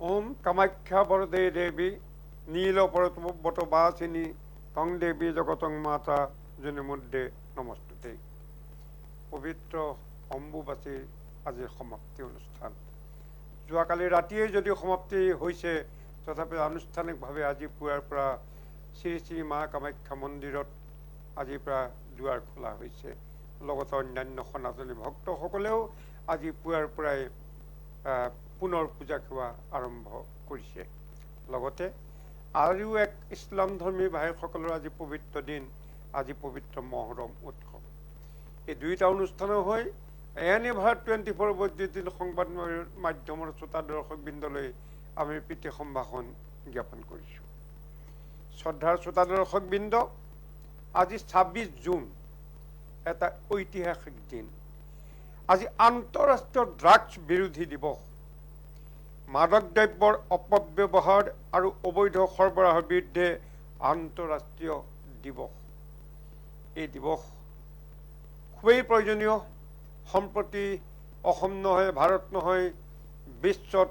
ওম কামাখ্যা বৰদে দেবী নীল পৰতবত বাসিনী তং দেবী জগতং মাতা জনি মধ্যে নমস্তুতে। পবিত্ৰ অম্বুবাচীৰ আজি সমাপ্তি অনুষ্ঠান। যোৱাকালি ৰাতিয়েই যদিও সমাপ্তি হৈছে, তথাপি আনুষ্ঠানিকভাৱে আজি পুৱাৰ পৰা শ্ৰী শ্ৰী মা কামাখ্যা মন্দিৰত আজিৰ পৰা দুৱাৰ খোলা হৈছে। লগতে অন্যান্য সনাতনী ভক্তসকলেও আজি পুৱাৰ পৰাই পুনৰ পূজা সেৱা আৰম্ভ কৰিছে। লগতে আৰু এক ইছলামধৰ্মী ভাইসকলৰ আজি পবিত্ৰ দিন, আজি পবিত্ৰ মহৰম উৎসৱ। এই দুয়োটা অনুষ্ঠানো হৈ এনে ভাৰত 24 বৈদ্যুতিন সংবাদ মাধ্যমৰ শ্ৰোতা দৰ্শকবৃন্দলৈ আমি প্ৰীতি সম্ভাষণ জ্ঞাপন কৰিছোঁ। শ্ৰদ্ধাৰ শ্ৰোতা দৰ্শকবৃন্দ, আজি 26 জুন এটা ঐতিহাসিক দিন। আজি আন্তঃৰাষ্ট্ৰীয় ড্ৰাগছ বিৰোধী দিৱস। মাদক দ্ৰব্যৰ অপব্যৱহাৰ আৰু অবৈধ সৰবৰাহৰ বিৰুদ্ধে আন্তঃৰাষ্ট্ৰীয় দিৱস। এই দিৱস খুবেই প্ৰয়োজনীয়। সম্প্ৰতি অসম নহয়, ভাৰত নহয়, বিশ্বত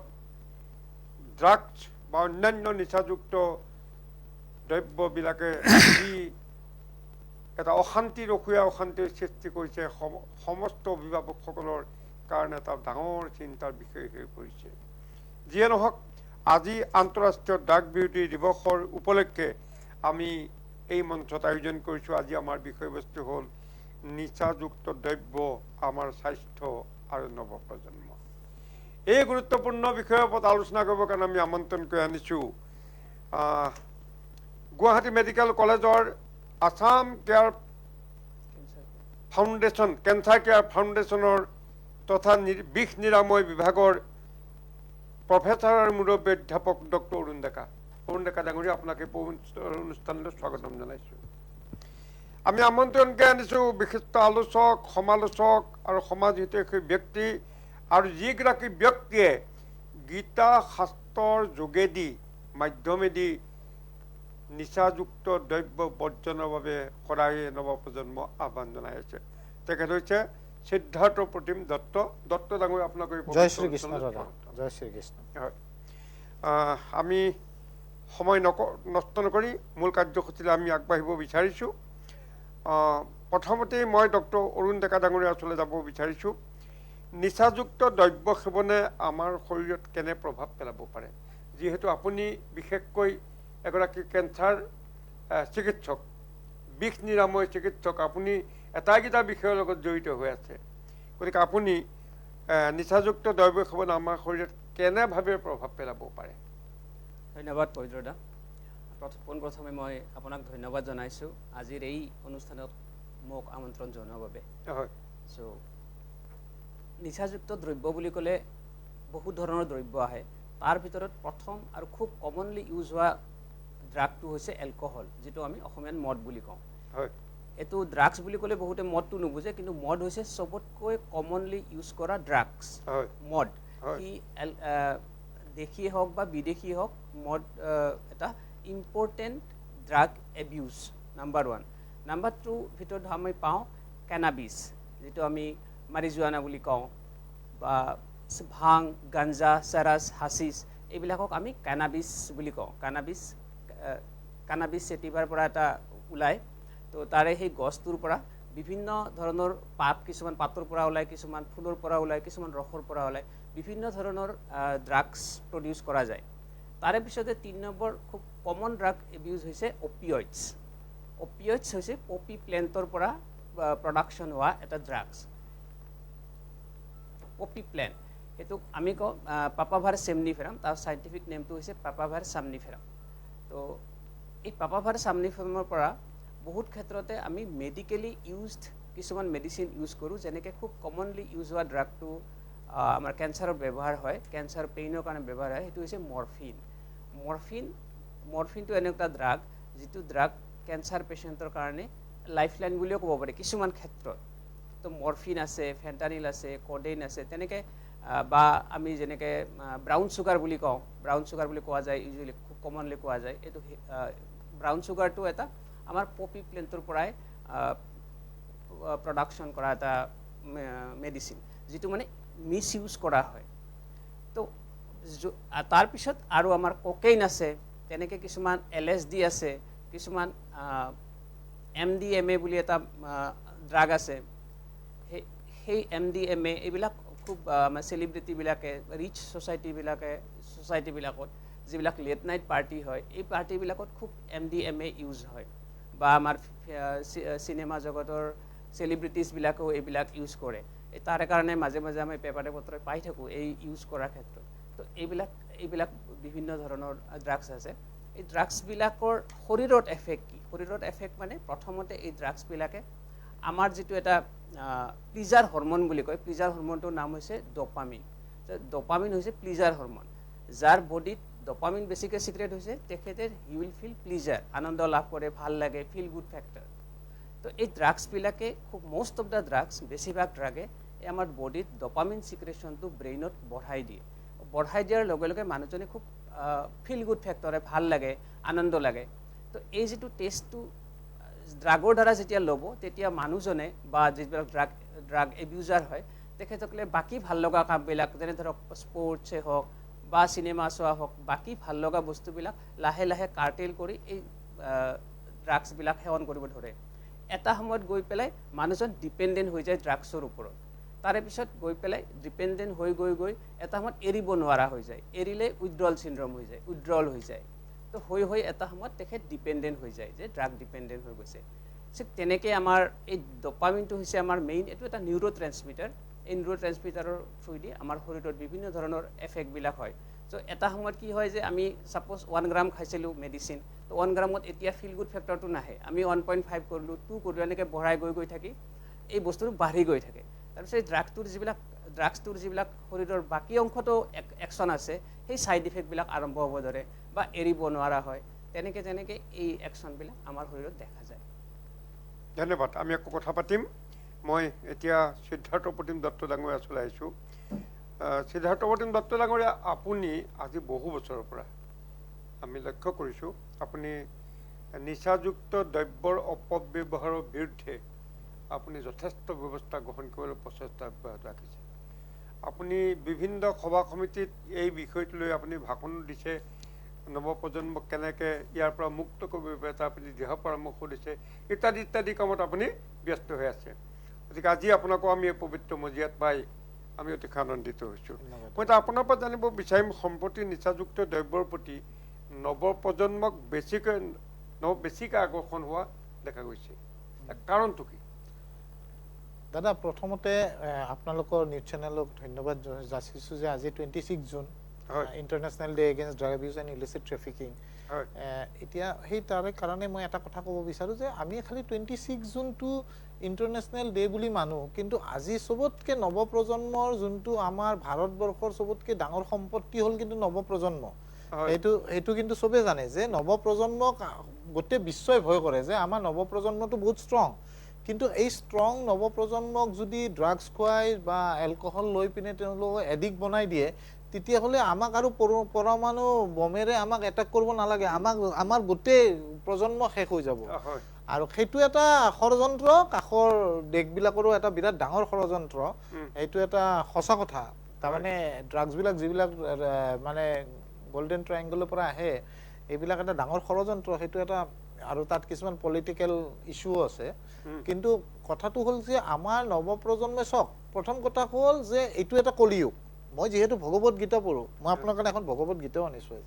ড্ৰাগছ বা অন্যান্য নিচাযুক্ত দ্ৰব্যবিলাকে যি এটা অশান্তিৰ অশান্তিৰ সৃষ্টি কৰিছে, সমস্ত অভিভাৱকসকলৰ কাৰণে এটা ডাঙৰ চিন্তাৰ বিষয় হৈ পৰিছে। যিয়ে নহওক, আজি আন্তঃৰাষ্ট্ৰীয় ড্ৰাগ বিৰোধী দিৱসৰ উপলক্ষে আমি এই মঞ্চত আয়োজন কৰিছোঁ। আজি আমাৰ বিষয়বস্তু হ'ল নিচাযুক্ত দ্ৰব্য, আমাৰ স্বাস্থ্য আৰু নৱপ্ৰজন্ম। এই গুৰুত্বপূৰ্ণ বিষয়ৰ ওপৰত আলোচনা কৰিবৰ কাৰণে আমি আমন্ত্ৰণ কৰি আনিছোঁ গুৱাহাটী মেডিকেল কলেজৰ Assam care foundation, cancer care ফাউণ্ডেশ্যনৰ তথা বিষ নিৰাময় বিভাগৰ প্ৰফেচাৰ আৰু মুৰব্বী অধ্যাপক ডক্টৰ অৰুণ ডেকা। অৰুণ ডেকা ডাঙৰীয়া, আপোনাক এই অনুষ্ঠানলৈ স্বাগতম জনাইছোঁ। আমি আমন্ত্ৰণ কৰি আনিছোঁ বিশিষ্ট আলোচক, সমালোচক আৰু সমাজ হিতৈষী ব্যক্তি, আৰু যিগৰাকী ব্যক্তিয়ে গীতা শাস্ত্ৰৰ যোগেদি মাধ্যমেদি নিচাযুক্ত দ্ৰব্য বৰ্জনৰ বাবে সদায় নৱপ্ৰজন্ম আহ্বান জনাই আছে। তেখেত হৈছে সিদ্ধাৰ্থ প্ৰতিম দত্ত। দত্ত ডাঙৰীয়া, আপোনাক জয় শ্ৰীকৃষ্ণ। জয় শ্ৰীকৃষ্ণ। হয়, আমি সময় নষ্ট নকৰি মূল কাৰ্যসূচীলৈ আমি আগবাঢ়িব বিচাৰিছোঁ। প্ৰথমতেই মই ডক্টৰ অৰুণ ডেকা ডাঙৰীয়াৰ ওচৰলৈ যাব বিচাৰিছোঁ। নিচাযুক্ত দ্ৰব্য সেৱনে আমাৰ শৰীৰত কেনে প্ৰভাৱ পেলাব পাৰে? যিহেতু আপুনি বিশেষকৈ এগৰাকী কেঞ্চাৰ চিকিৎসক, বিষ নিৰাময় চিকিৎসক, আপুনি এটাইকেইটা বিষয়ৰ লগত জড়িত হৈ আছে। গতিকে আপুনি নিচাযুক্ত দ্ৰব্য সেৱনে আমাৰ শৰীৰত কেনেভাৱে প্ৰভাৱ পেলাব পাৰে? ধন্যবাদ পবিত্ৰ দা। পোনপ্ৰথমে মই আপোনাক ধন্যবাদ জনাইছোঁ আজিৰ এই অনুষ্ঠানত মোক আমন্ত্ৰণ জনোৱাৰ বাবে। হয়। চ' নিচাযুক্ত দ্ৰব্য বুলি ক'লে বহুত ধৰণৰ দ্ৰব্য আহে। তাৰ ভিতৰত প্ৰথম আৰু খুব কমনলি ইউজ হোৱা ড্ৰাগটো হৈছে এলকহল, যিটো আমি অসমীয়াত মদ বুলি কওঁ। হয়। এইটো ড্ৰাগছ বুলি ক'লে বহুতে মদটো নুবুজে, কিন্তু মদ হৈছে চবতকৈ কমনলি ইউজ কৰা ড্ৰাগছ। মদ সি দেশী হওক বা বিদেশী হওক, মদ এটা important drug abuse, number 1। Number 2 ভিতৰত আমি পাওঁ কেনাবিছ, যিটো আমি মাৰিজুৱানা বুলি কওঁ, বা ভাং, গাঞ্জা, চেৰাছ, হাচিছ, এইবিলাকক আমি কেনাবিছ বুলি কওঁ। কানাবিছ চেটিভাৰ পৰা এটা ওলায়। তো তাৰে সেই গছটোৰ পৰা বিভিন্ন ধৰণৰ পাত, কিছুমান পাতৰ পৰা ওলায়, কিছুমান ফুলৰ পৰা ওলায়, কিছুমান ৰসৰ পৰা ওলায়, বিভিন্ন ধৰণৰ ড্ৰাগছ প্ৰডিউচ কৰা যায়। তাৰে পিছতে 3 নম্বৰ খুব কমন ড্ৰাগ এবিউজ হৈছে অপিয়ইডছ। অপিয়ইডছ হৈছে পপি প্লেণ্টৰ পৰা প্ৰডাকশ্যন হোৱা এটা ড্ৰাগছ। পপি প্লেণ্ট, সেইটোক আমি কওঁ পাপাভাৰ চেমনিফেৰাম, তাৰ চাইণ্টিফিক নেমটো হৈছে পাপাভাৰ চামনিফেৰাম। তো এই পাপাভাৰ চামনিফেৰামৰ পৰা বহুত ক্ষেত্ৰতে আমি মেডিকেলি ইউজড কিছুমান মেডিচিন ইউজ কৰোঁ। যেনেকৈ খুব কমনলি ইউজ হোৱা ড্ৰাগটো আমাৰ কেঞ্চাৰত ব্যৱহাৰ হয়, কেঞ্চাৰ পেইনৰ কাৰণে ব্যৱহাৰ হয়, সেইটো হৈছে মৰফিন। মৰফিনটো এনে এটা ড্ৰাগ, যিটো ড্ৰাগ কেঞ্চাৰ পেচেণ্টৰ কাৰণে লাইফলাইন বুলিও ক'ব পাৰি কিছুমান ক্ষেত্ৰত। তো মৰফিন আছে, ফেণ্টানিল আছে, কডেইন আছে, তেনেকৈ বা আমি যেনেকৈ ব্ৰাউন চুগাৰ বুলি কওঁ, ব্ৰাউন চুগাৰ বুলি কোৱা যায়, ইউজুৱেলি খুব কমনলি কোৱা যায়। এইটো ব্ৰাউন চুগাৰটো এটা আমাৰ পপি প্লেণ্টৰ পৰাই প্ৰডাকশ্যন কৰা এটা মেডিচিন, যিটো মানে মিছ ইউজ কৰা হয়। তো তাৰপিছত আৰু আমাৰ কোকেইন আছে, তেনেকৈ কিছুমান LSD আছে, কিছুমান MDMA বুলি এটা ড্ৰাগ আছে। সেই MDMA এইবিলাক খুব আমাৰ চেলিব্ৰিটিবিলাকে, ৰিচ ছ'চাইটিবিলাকত যিবিলাক লেট নাইট পাৰ্টি হয়, এই পাৰ্টিবিলাকত খুব MDMA ইউজ হয়। বা আমাৰ চিনেমা জগতৰ চেলিব্ৰিটিজবিলাকেও এইবিলাক ইউজ কৰে। তাৰে কাৰণে মাজে মাজে আমি পেপাৰে পত্ৰই পাই থাকোঁ এই ইউজ কৰাৰ ক্ষেত্ৰত। তো এইবিলাক বিভিন্ন ধৰণৰ ড্ৰাগছ আছে। এই ড্ৰাগছবিলাকৰ শৰীৰত এফেক্ট কি? শৰীৰত এফেক্ট মানে প্ৰথমতে এই ড্ৰাগছবিলাকে আমাৰ যিটো এটা প্লিজাৰ হৰমন বুলি কয়, প্লিজাৰ হৰমনটোৰ নাম হৈছে ডপামিন। ডপামিন হৈছে প্লিজাৰ হৰমন। যাৰ বডিত ডপামিন বেছিকৈ চিক্ৰেট হৈছে, তেখেতে হি উইল ফিল প্লিজাৰ, আনন্দ লাভ কৰে, ভাল লাগে, ফিল গুড ফেক্টৰ। তো এই ড্ৰাগছবিলাকে খুব মষ্ট অফ দ্য ড্ৰাগছ, বেছিভাগ ড্ৰাগে এই আমাৰ বডিত ডপামিন চিক্ৰেশ্যনটো ব্ৰেইনত বঢ়াই দিয়ে। বঢ়াই দিয়াৰ লগে লগে মানুহজনে খুব ফিল গুড ফেক্টৰে, ভাল লাগে, আনন্দ লাগে। তো এই যিটো টেষ্টটো ড্ৰাগৰ দ্বাৰা যেতিয়া ল'ব, তেতিয়া মানুহজনে বা যিবিলাক ড্ৰাগ এবিউজাৰ হয়, তেখেতসকলে বাকী ভাল লগা কামবিলাক, যেনে ধৰক স্পৰ্টছে হওক বা চিনেমা চোৱা হওক, বাকী ভাল লগা বস্তুবিলাক লাহে লাহে কাৰ্টেল কৰি এই ড্ৰাগছবিলাক সেৱন কৰিব ধৰে। এটা সময়ত গৈ পেলাই মানুহজন ডিপেণ্ডেণ্ট হৈ যায় ড্ৰাগছৰ ওপৰত। তাৰে পিছত গৈ পেলাই ডিপেণ্ডেণ্ট হৈ গৈ এটা সময়ত এৰিব নোৱাৰা হৈ যায়। এৰিলে উইথড্ৰল চিণ্ড্ৰম হৈ যায়, উইথড্ৰল হৈ যায়। তো হৈ এটা সময়ত তেখেত ডিপেণ্ডেণ্ট হৈ যায়, যে ড্ৰাগ ডিপেণ্ডেণ্ট হৈ গৈছে। ঠিক তেনেকৈ আমাৰ এই ডপামিনটো হৈছে আমাৰ মেইন, এইটো এটা নিউৰো ট্ৰেন্সমিটাৰ। এই নিউৰো ট্ৰেন্সমিটাৰৰ থ্ৰুদি আমাৰ শৰীৰত বিভিন্ন ধৰণৰ এফেক্টবিলাক হয়। চ' এটা সময়ত কি হয় যে আমি ছাপ'জ 1 গ্ৰাম খাইছিলোঁ মেডিচিন, তো 1 গ্ৰামত এতিয়া ফিল গুড ফেক্টৰটো নাহে, আমি 1.5 কৰিলোঁ, 2 কৰিলোঁ, এনেকৈ বঢ়াই গৈ থাকি এই বস্তুটো বাঢ়ি গৈ থাকে। তাৰপিছত এই ড্ৰাগছটোৰ যিবিলাক শৰীৰৰ বাকী অংশতো একশ্যন আছে, সেই ছাইড ইফেক্টবিলাক আৰম্ভ হ'ব ধৰে বা এৰিব নোৱাৰা হয়। তেনেকৈ এই একশ্যনবিলাক আমাৰ শৰীৰত দেখা যায়। ধন্যবাদ। আমি আকৌ কথা পাতিম। মই এতিয়া সিদ্ধাৰ্থ প্ৰতিম দত্ত ডাঙৰীয়া ওচৰলৈ আহিছোঁ। সিদ্ধাৰ্থ প্ৰতিম দত্ত ডাঙৰীয়া, আপুনি আজি বহু বছৰৰ পৰা আমি লক্ষ্য কৰিছোঁ আপুনি নিচাযুক্ত দ্ৰব্যৰ অপব্যৱহাৰৰ বিৰুদ্ধে আপুনি যথেষ্ট ব্যৱস্থা গ্ৰহণ কৰিবলৈ প্ৰচেষ্টা অব্যাহত ৰাখিছে। আপুনি বিভিন্ন সভা সমিতিত এই বিষয়টো লৈ আপুনি ভাষণো দিছে, নৱপ্ৰজন্মক কেনেকৈ ইয়াৰ পৰা মুক্ত কৰিব পাৰে তাৰ প্ৰতি দৃঢ় পৰামৰ্শ দিছে, ইত্যাদি কামত আপুনি ব্যস্ত হৈ আছে। গতিকে আজি আপোনাকো আমি এই পবিত্ৰ মজিয়াত পাই আমি অতিশয় আনন্দিত হৈছোঁ। মই এতিয়া আপোনাৰ পৰা জানিব বিচাৰিম, সম্প্ৰতি নিচাযুক্ত দ্ৰব্যৰ প্ৰতি নৱপ্ৰজন্মক বেছিকৈ আকৰ্ষণ হোৱা দেখা গৈছে, কাৰণটো কি? দাদা, প্ৰথমতে আপোনালোকৰ নিউজ চেনেলক ধন্যবাদ যাচিছোঁ যে আজি 26 June international day against drug abuse and illicit trafficking. এতিয়া সেই তাৰে কাৰণে মই এটা কথা ক'ব বিচাৰোঁ যে আমি খালি 26 জুনটো ইণ্টাৰনেশ্যনেল ডে বুলি মানো, কিন্তু আজি চবতকৈ নৱপ্ৰজন্মৰ যোনটো আমাৰ ভাৰতবৰ্ষৰ চবতকৈ ডাঙৰ সম্পত্তি হ'ল কিন্তু নৱপ্ৰজন্ম। সেইটো কিন্তু চবেই জানে যে নৱপ্ৰজন্মক গোটেই বিশ্বই ভয় কৰে যে আমাৰ নৱপ্ৰজন্মটো বহুত ষ্ট্ৰং। কিন্তু এই ষ্ট্ৰং নৱপ্ৰজন্মক যদি ড্ৰাগছ খুৱাই বা এলকহল লৈ পিনে তেওঁলোকক এডিক্ট বনাই দিয়ে, তেতিয়াহ'লে আমাক আৰু পৰমাণু বমেৰে আমাক এটেক কৰিব নালাগে, আমাৰ গোটেই প্ৰজন্ম শেষ হৈ যাব। আৰু সেইটো এটা ষড়যন্ত্ৰ, কাষৰ দেশবিলাকৰো এটা বিৰাট ডাঙৰ ষড়যন্ত্ৰ। এইটো এটা সঁচা কথা। তাৰমানে ড্ৰাগছবিলাক যিবিলাক মানে গল্ডেন ট্ৰায়েংগলৰ পৰা আহে, এইবিলাক এটা ডাঙৰ ষড়যন্ত্ৰ। সেইটো এটা, আৰু তাত কিছুমান পলিটিকেল ইছ্যুও আছে। কিন্তু কথাটো হ'ল যে আমাৰ নৱপ্ৰজন্মই চাওক, প্ৰথম কথা হ'ল যে এইটো এটা কলিযুগ। মই যিহেতু ভগৱত গীতা পঢ়োঁ, মই আপোনাৰ কাৰণে এখন ভগৱত গীতাও আনিছোঁ।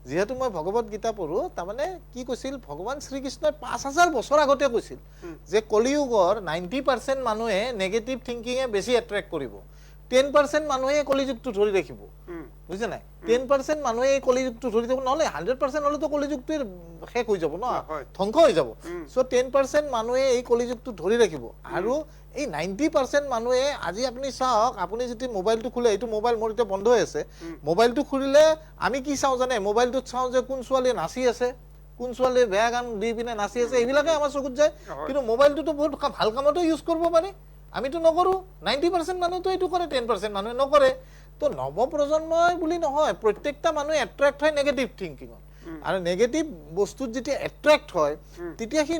যিহেতু মই ভগৱত গীতা পঢ়োঁ, তাৰমানে কি কৈছিল ভগৱান শ্ৰীকৃষ্ণই 5000 বছৰ আগতে কৈছিল যে কলিযুগৰ 90% মানুহে নেগেটিভ থিংকিঙে বেছি এট্ৰেক্ট কৰিব, 10% মানুহে কলিযুগটো ধৰি ৰাখিব। বুজিছে নাই? 10% মানুহে এই কলিযুগটো ধৰি থাকিব, নহ'লে 100% হ'লেতো কলিযুগটোৱে শেষ হৈ যাব ন, ধ্বংস হৈ যাব। চ' 10% মানুহে এই কলিযুগটো ধৰি ৰাখিব। আৰু এই 90% মানুহে, আজি আপুনি চাওক, আপুনি যেতিয়া মোবাইলটো খোলে, এইটো মোবাইল মোৰ এতিয়া বন্ধ হৈ আছে, মোবাইলটো খুলিলে আমি কি চাওঁ জানে? মোবাইলটোত চাওঁ যে কোন ছোৱালীয়ে নাচি আছে, কোন ছোৱালীয়ে বেয়া গান দি পিনে নাচি আছে, এইবিলাকে আমাৰ চকুত যায়। কিন্তু মোবাইলটোতো বহুত ভাল কামতো ইউজ কৰিব পাৰি, আমিতো নকৰোঁ। 90% মানুহেতো এইটো কৰে, 10% মানুহে নকৰে। তো নৱপ্ৰজন্মই বুলি নহয়, প্ৰত্যেকটা মানুহে এট্ৰেক্ট হয় নেগেটিভ থিংকিঙত। আৰু নেগেটিভ বস্তুত যেতিয়া এট্ৰেক্ট হয়, তেতিয়া সি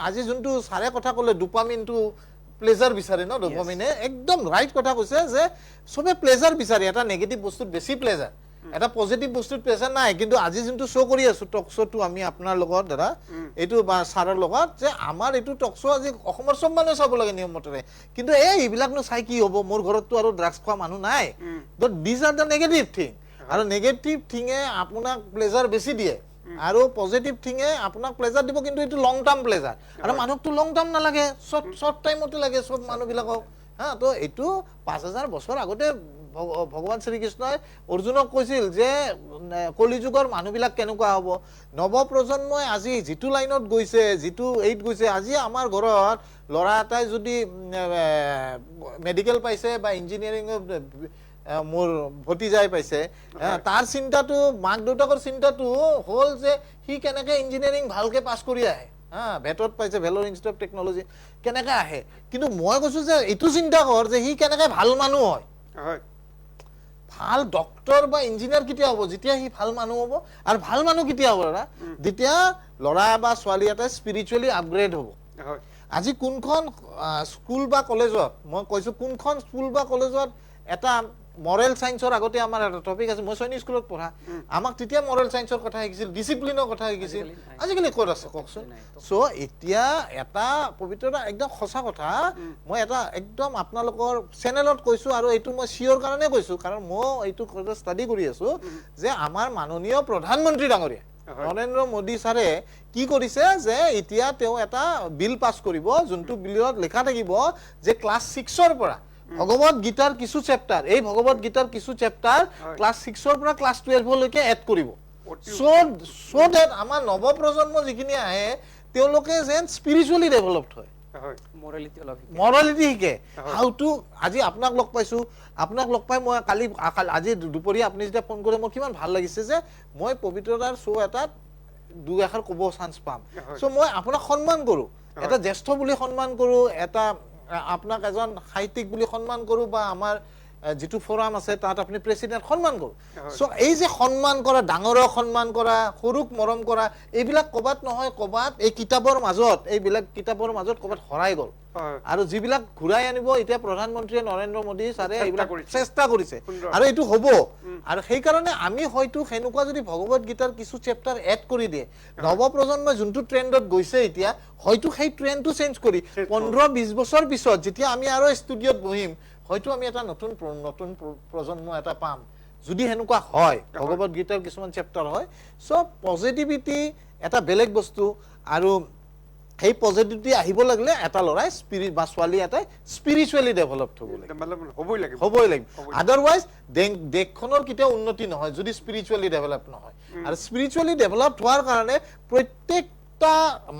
আজি যোনটো ছাৰে কথা ক'লে ডোপামিনটো প্লেজাৰ বিচাৰে ন ডোপামিনে একদম ৰাইট কথা কৈছে যে সবে প্লেজাৰ বিচাৰে এটা নেগেটিভ বস্তুত বেছি প্লেজাৰ এটা পজিটিভ বস্তুত প্লেজাৰ নাই কিন্তু আজি যোনটো শো কৰি আছো টক শোটো আমি আপোনাৰ লগত দাদা এইটো বা সাৰৰ লগত যে আমাৰ এইটো টক শো আজি অসমৰ সব মানুহে চাব লাগে নিয়ম মতে কিন্তু এইবিলাকনো চাই কি হ'ব মোৰ ঘৰতটো আৰু ড্ৰাগছ খোৱা মানুহ নাই তো this are the negative thing আৰু নেগেটিভ থিংয়ে আপোনাক প্লেজাৰ বেছি দিয়ে আৰু পজিটিভ থিংয়ে আপোনাক প্লেজাৰ দিব কিন্তু এইটো লং টাৰ্ম প্লেজাৰ আৰু মানুহকটো লং টাৰ্ম নালাগে শৰ্ট টাইমতে লাগে সব মানুহবিলাকক হা তো এইটো 5000 বছৰ আগতে ভগৱান শ্ৰীকৃষ্ণই অৰ্জুনক কৈছিল যে কলিযুগৰ মানুহবিলাক কেনেকুৱা হ'ব নৱপ্ৰজন্মই আজি যিটো লাইনত গৈছে যিটো এইট গৈছে আজি আমাৰ ঘৰত লৰা এটাই যদি মেডিকেল পাইছে বা ইঞ্জিনিয়াৰিং মোৰ ভতিজাই পাইছে তাৰ চিন্তাটো মাক দেউতাকৰ চিন্তাটো হ'ল যে হি কেনেকে ইঞ্জিনিয়াৰিং ভালকে পাছ কৰি আহে ভেটত পাইছে ভেলোৰ ইনষ্টিটিউট অফ টেকনলজি কেনেকে আহে কিন্তু মই কৈছো যে এইটো চিন্তা কৰ যে হি কেনেকে ভাল মানুহ হয় ভাল ডক্টৰ বা ইঞ্জিনিয়াৰ কেতিয়া হ'ব যেতিয়া হি ভাল মানুহ হ'ব আৰু ভাল মানুহ কেতিয়া হ'ব দাদা যেতিয়া ল'ৰা বা ছোৱালী এটা স্পিৰিচুৱেলি আপগ্ৰেড হ'ব আজি কোনখন স্কুল বা কলেজত মই কৈছো কোনখন স্কুল বা কলেজত এটা মৰেল সায়েন্সৰ আগতে আমাৰ এটা টপিক আছে মই সৈনিক স্কুলত পঢ়া আমাক তেতিয়া মৰেল সায়েন্সৰ কথা শিকিছিল ডিসিপ্লিনৰ কথা শিকিছিল আজিকালি ক'ত আছে কওকচোন সো এতিয়া এটা পবিত্ৰতা একদম সঁচা কথা মই এটা একদম আপোনালোকৰ চেনেলত কৈছো আৰু এইটো মই শিওৰ কাৰণে কৈছো কাৰণ মই এইটো ষ্টাডি কৰি আছো যে আমাৰ মাননীয় প্ৰধানমন্ত্ৰী ডাঙৰীয়া নৰেন্দ্ৰ মোদী ছাৰে কি কৰিছে যে এতিয়া তেওঁ এটা বিল পাছ কৰিব যোনটো বিলত লেখা থাকিব যে ক্লাছ 6 ৰ পৰা ভগৱত গীতাৰ কিছু চেপ্টাৰ এই ভগৱত গীতাৰ কিছু চেপ্টাৰ ক্লাছ 6 ৰ পৰা ক্লাছ 12 লৈকে এড কৰিব সো দ্যাট আমাৰ নৱপ্ৰজন্ম যিখিনি আহে তেওঁলোকে যেন স্পিৰিচুৱেলি ডেভেলপড হয় মৰালিটি শিকে হাউ টু আজি আপোনাক লগ পাইছো আপোনাক লগ পাই মই কালি আজি দুপৰীয়া আপুনি যেতিয়া ফোন কৰে মোৰ কিমান ভাল লাগিছে যে মই পবিত্ৰতাৰ শ্ব' এটাত দুই এষাৰ ক'ব চান্স পাম সো মই আপোনাক সন্মান কৰো এটা জ্যেষ্ঠ বুলি সন্মান কৰো এটা আপোনাক এজন সাহিত্যিক বুলি সন্মান কৰো বা আমাৰ যেটো ফোৰাম আছে তাত আপুনি প্ৰেসিডেন্ট সন্মান কৰো সো এই যে সন্মান কৰা ডাঙৰক সন্মান কৰা সৰুক মৰম কৰা এইবিলাক কবাত নহয় কবাত এই কিতাপৰ মাজত এইবিলাক কিতাপৰ মাজত কবাত হৰাই গল আৰু যিবিলাক ঘুৰাই আনিব এতিয়া প্ৰধানমন্ত্ৰী নৰেন্দ্ৰ মোদী ছাৰে এইবিলাক চেষ্টা কৰিছে আৰু এইটো হ'ব আৰু সেই কাৰণে আমি হয়তো হেনুকা যদি ভগৱত গীতাৰ কিছু চেপ্টাৰ এড কৰি দিয়ে নৱপ্ৰজন্ম যোনটো ট্ৰেন্ডত গৈছে এতিয়া হয়তো সেই ট্ৰেন্ডটো চেঞ্জ কৰি 15-20 বছৰ পিছত যেতিয়া আমি আৰু ষ্টুডিঅত বহিম হয়তো আমি এটা নতুন প্ৰজন্ম এটা পাম যদি হেনুকা হয় ভগৱত গীতাৰ কিছুমান চেপ্টাৰ হয় সব পজিটিভিটি এটা বেলেগ বস্তু আৰু এই পজিটিভিটি আহিব লাগিলে এটা লৰাই স্পিৰিট বা ছোৱালী এটা স্পিৰিচুৱেলি ডেভেলপড হ'বই লাগিব আদাৰৱাইজ দেশখনৰ কেতিয়া উন্নতি নহয় যদি স্পিৰিচুৱেলি ডেভেলপ নহয় আৰু স্পিৰিচুৱেলি ডেভেলপড হোৱাৰ কাৰণে প্ৰত্যেকটা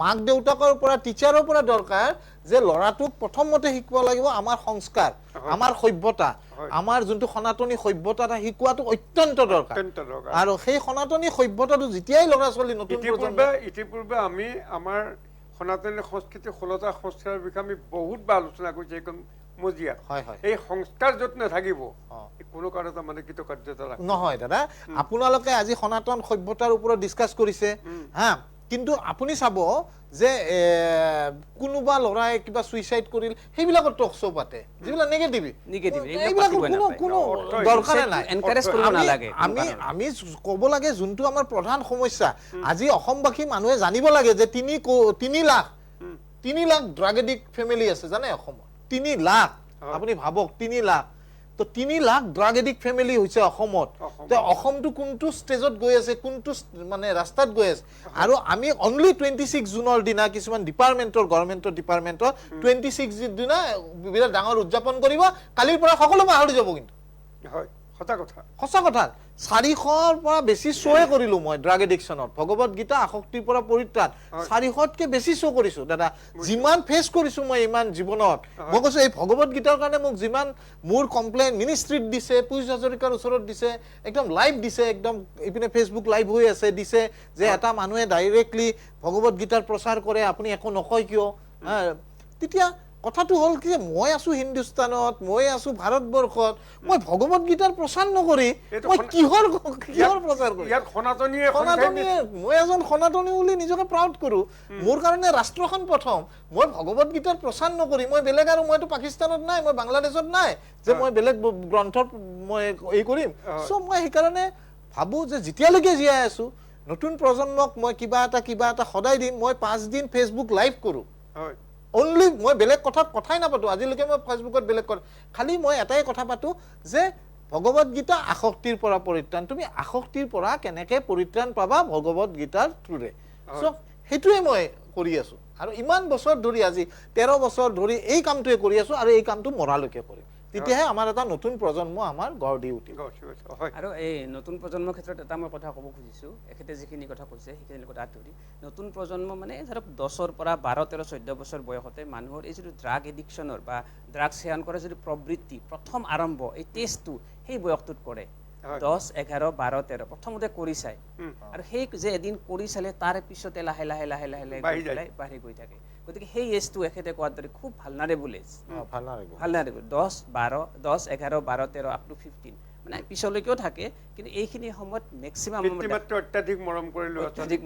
মাক দেউতাকৰ পৰা টিচাৰৰ পৰা দৰকাৰ যে লৰাটোক প্ৰথমতে শিকব লাগিব আমাৰ সংস্কাৰ আমাৰ সভ্যতা আমাৰ যোনটো সনাতনী সভ্যতা শিকোৱাটো অত্যন্ত দৰকাৰ আৰু সেই সনাতনী সভ্যতাটো যেতিয়াই লৰা ছোৱালী নতুন ইতিপূৰ্বে আমি আমাৰ সনাতনী সংস্কৃতি হলতা সংস্কাৰৰ বিষয়ে আমি বহুত আলোচনা কৰিছো একদম মজিয়া এই সংস্কাৰ যত নাথাকিব কোনো কাৰণত মানে কৃতকাৰ্যতা নহয় দাদা আপোনালোকে আজি সনাতন সভ্যতাৰ ওপৰত ডিসকাস কৰিছে হা কিন্তু আপুনি চাব যে কোনোবা লৰাই কিবা সুইসাইড কৰিল সেইবিলাকৰ টক শো পাতে যিবিলাক নেগেটিভ কোনো দৰকাৰ নাই এনকাৰেজ কৰিব নালাগে আমি ক'ব লাগে যোনটো আমাৰ প্ৰধান সমস্যা আজি অসমবাসী মানুহে জানিব লাগে যে 3 লাখ ড্ৰাগ এডিক্ট ফেমিলি আছে জানে অসমত 3 লাখ আপুনি ভাবক 3 লাখ তো 3 লাখ ড্ৰাগ এডিক্ট ফেমিলি হৈছে অসমত তে অসমটো কোনটো ষ্টেজত গৈ আছে কোনটো মানে ৰাস্তাত গৈ আছে আৰু আমি অনলি 26 জুনৰ দিনা কিছুমান ডিপাৰ্টমেন্টৰ গভৰ্ণমেন্টৰ ডিপাৰ্টমেন্টৰ 26 দিনা বিৰাট ডাঙৰ উদযাপন কৰিব কালিৰ পৰা সকলো পাহৰি যাব কিন্তু হয় সঁচা কথা 400ৰ পৰা বেছি শ্ব' কৰিলো মই ড্ৰাগ এডিকশ্যনত ভগৱত গীতা আসক্তিৰ পৰা পৰিত্ৰাণ 400তকৈ বেছি শ্ব' কৰিছো দাদা যিমান ফেচ কৰিছো মই ইমান জীৱনত মই কৈছো এই ভগৱত গীতাৰ কাৰণে মোক যিমান মোৰ কমপ্লেইন মিনিষ্ট্ৰীত দিছে পুলিচ হাজৰিকাৰ ওচৰত দিছে একদম লাইভ দিছে একদম ইপিনে ফেচবুক লাইভ হৈ আছে দিছে যে এটা মানুহে ডাইৰেক্টলি ভগৱত গীতাৰ প্ৰচাৰ কৰে আপুনি একো নকয় কিয় তেতিয়া কথাটো হ'ল কি মই আছো হিন্দুস্তানত, মই আছো ভাৰতবৰ্ষত, মই ভগৱত গীতাৰ প্ৰচাৰ নকৰি মই কিহৰ প্ৰচাৰ কৰিম? মই এজন সনাতনী বুলি নিজকে প্ৰাউড কৰো। মোৰ কাৰণে ৰাষ্ট্ৰখন প্ৰথম। মই ভগৱত গীতাৰ প্ৰচাৰ নকৰি মই বেলেগ, আৰু মইতো পাকিস্তানত নাই, মই বাংলাদেশত নাই যে মই বেলেগ গ্ৰন্থত মই এই কৰিম। চ' মই সেইকাৰণে ভাবো যে যেতিয়ালৈকে জীয়াই আছো নতুন প্ৰজন্মক মই কিবা এটা সদায় দিম। মই 5 দিন ফেচবুক লাইভ কৰো, অনলি মই বেলেগ কথাই নাপাতো। আজিলৈকে মই ফেচবুকত বেলেগ খালি মই এটাই কথা পাতো যে ভগৱত গীতা আসক্তিৰ পৰা পৰিত্ৰাণ। তুমি আসক্তিৰ পৰা কেনেকে পৰিত্ৰাণ পাবা ভগৱত গীতাৰ থ্ৰুৰে। চ' সেইটোৱে মই কৰি আছো, আৰু ইমান বছৰ ধৰি আজি 13 বছৰ ধৰি এই কামটোৱে কৰি আছো, আৰু এই কামটো মৰালৈকে কৰিম। তেতিয়াহে আমাৰ এটা নতুন প্ৰজন্ম আমাৰ গঢ় দি উঠিব। আৰু এই নতুন প্ৰজন্মৰ ক্ষেত্ৰত এটা মই কথা ক'ব খুজিছোঁ, এখেতে যিখিনি কথা কৈছে সেইখিনি কথা ধৰি নতুন প্ৰজন্ম মানে ধৰক 10ৰ পৰা 12, 13, 14 বছৰ বয়সতে মানুহৰ এই যিটো ড্ৰাগ এডিকশ্যনৰ বা ড্ৰাগছ সেৱন কৰাৰ যিটো প্ৰবৃত্তি প্ৰথম আৰম্ভ, এই টেষ্টটো সেই বয়সটোত কৰে। 10, 11, 12, 13 প্ৰথমতে কৰি চায়, আৰু সেই যে এদিন কৰি চালে তাৰ পিছতে লাহে লাহে লাহে লাহে লাহে বাঢ়ি গৈ থাকে। গতিকে সেই এজটো এখেতে কোৱাৰ দৰে খুব vulnerable age, vulnerable 10, 11, 12, 13 up to 15 মানে পিছলৈকেও থাকে, কিন্তু এইখিনি সময়ত মেক্সিমাম অত্যাধিক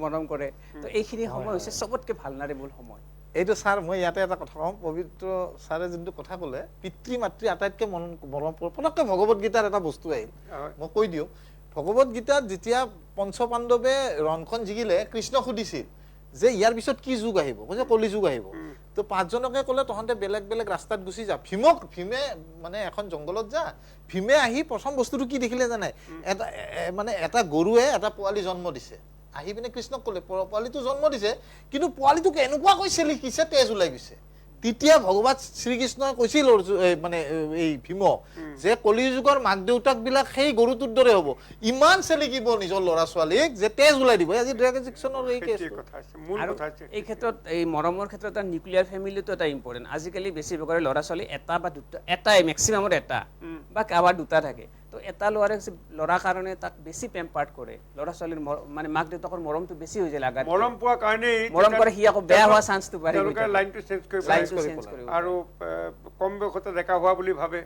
মৰম কৰে। তো এইখিনি সময় হৈছে চবতকৈ ভালনাৰেবল সময়। এইটো ছাৰ মই ইয়াতে এটা কথা কওঁ, পবিত্ৰ ছাৰে যোনটো কথা ক'লে পিতৃ মাতৃ আটাইতকৈ মৰম পটককৈ ভগৱত গীতাৰ এটা বস্তু আহিল, মই কৈ দিওঁ। ভগৱত গীতাত যেতিয়া পঞ্চপাণ্ডৱে ৰণখন জিকিলে কৃষ্ণক সুধিছিল যে ইয়াৰ পিছত কি যুগ আহিব, কৈছে কলি যুগ আহিব। তো 5জনকে ক'লে তহঁতে বেলেগ বেলেগ ৰাস্তাত গুচি যা। ভীমে মানে এখন জংঘলত যা। ভীমে আহি প্ৰথম বস্তুটো কি দেখিলে জানে? এটা গৰুৱে এটা পোৱালি জন্ম দিছে। আহি পিনে কৃষ্ণক ক'লে পোৱালিটো জন্ম দিছে, কিন্তু পোৱালিটোক এনেকুৱাকৈ চেলিকিছে তেজ ওলাই গৈছে। তেতিয়া ভগৱান শ্ৰীকৃষ্ণই কৈছিল মানে এই ভীমক যে কলি যুগৰ মাক দেউতাক বিলাক সেই গৰুটোৰ দৰে হ'ব, ইমান চেলিকিব নিজৰ ল'ৰা ছোৱালীক যে তেজ ওলাই দিব। আজি ড্ৰাগ এডিকশ্যনৰ এই এই ক্ষেত্ৰত এই মৰমৰ ক্ষেত্ৰত এটা নিউক্লিয়াৰ ফেমিলিটো এটা ইম্পৰ্টেণ্ট। আজিকালি বেছিভাগৰে ল'ৰা ছোৱালী এটা বা দুটা, এটাই মেক্সিমামত এটা বা কাৰোবাৰ দুটা থাকে। তো এটা ল'ৰাৰ কাৰণে তাক বেছি পেম্পাৰ্ড কৰে। ল'ৰা ছোৱালীৰ মানে মাক দেউতাকৰ মৰমটো বেছি হৈ যায়, লাগাত মৰম পোৱাৰ কাৰণে মৰম কৰে, সি আকৌ বেয়া হোৱা চান্সটো বাঢ়ি যায়, লাইনটো চেঞ্জ কৰিব আৰু কম বয়সতে ডেকা হোৱা বুলি ভাবে।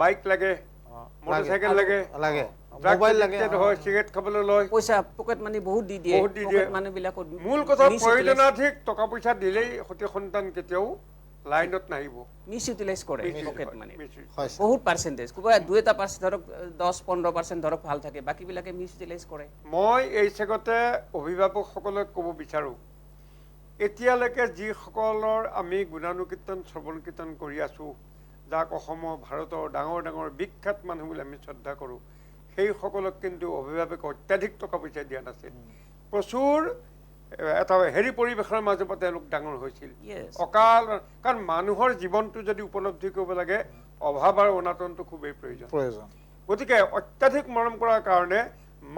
বাইক লাগে, মটৰচাইকেল লাগে, মোবাইল লাগে, চিগাৰেট খাবলৈ লয়, পইচা পকেট মানি বহুত দি দিয়ে। মানুহবিলাকৰ মূল কথা প্ৰয়োজনাধিক টকা পইচা দিলেই সতি সন্তান কেতিয়াও লাইনত নাহিব, মিছ ইউটিলাইজ কৰে পকেট মানি। বহুত পাৰ্চেণ্টেজ, কোনোবা 2-এটা ধৰক 10-15% ধৰক ভাল থাকে, বাকীবিলাকে মিছ ইউটিলাইজ কৰে। মই এই চেগতে অভিভাৱকসকলক ক'ব বিচাৰোঁ, এতিয়ালৈকে যিসকলৰ আমি গুণানুকীৰ্তন শ্ৰৱণ কীৰ্তন কৰি আছোঁ, যাক অসমৰ ভাৰতৰ ডাঙৰ ডাঙৰ বিখ্যাত মানুহ বুলি আমি শ্ৰদ্ধা কৰোঁ, সেইসকলক কিন্তু অভিভাৱকে অত্যাধিক টকা পইচা দিয়া নাছিল। প্ৰচুৰ এটা পৰিৱেশৰ মাজৰ পৰা তেওঁলোক ডাঙৰ হৈছিল। অকাল, কাৰণ মানুহৰ জীৱনটো যদি উপলব্ধি কৰিব লাগে অভাৱ আৰু অনাটনটো খুবেই প্ৰয়োজন। গতিকে অত্যাধিক মৰম কৰাৰ কাৰণে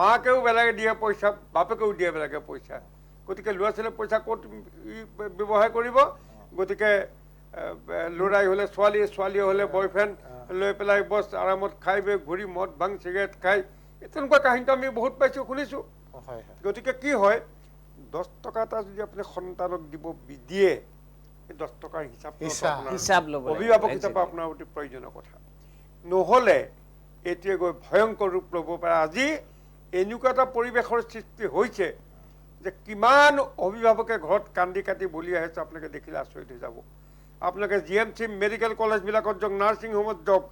মাকেও বেলেগে দিয়ে পইচা, বাপেকেও দিয়ে বেলেগে পইচা। গতিকে ল'ৰা ছোৱালীয়ে পইচা ক'ত ব্যৱহাৰ কৰিব? গতিকে ল'ৰাই হ'লে ছোৱালী, ছোৱালী হ'লে বয়ফ্ৰেণ্ড লৈ পেলাই বছ আৰামত খাই বৈ ঘূৰি মদ ভাং চিগাৰেট খাই, তেনেকুৱা কাহিনীটো আমি বহুত পাইছোঁ, শুনিছোঁ। গতিকে কি হয়, 10 টকা এটা যদি আপুনি সন্তানক দিয়ে, সেই 10 টকাৰ হিচাপ অভিভাৱক হিচাপে আপোনাৰ অতি প্ৰয়োজনীয় কথা। নহ'লে এতিয়া গৈ ভয়ংকৰ ৰূপ ল'ব পাৰে। আজি এনেকুৱা এটা পৰিৱেশৰ সৃষ্টি হৈছে যে কিমান অভিভাৱকে ঘৰত কান্দি কাটি বলি আহিছে, আপোনালোকে দেখিলে আচৰিত হৈ যাব। আপোনালোকে GMC মেডিকেল কলেজবিলাকত যাওক, নাৰ্ছিং হোমত যাওক,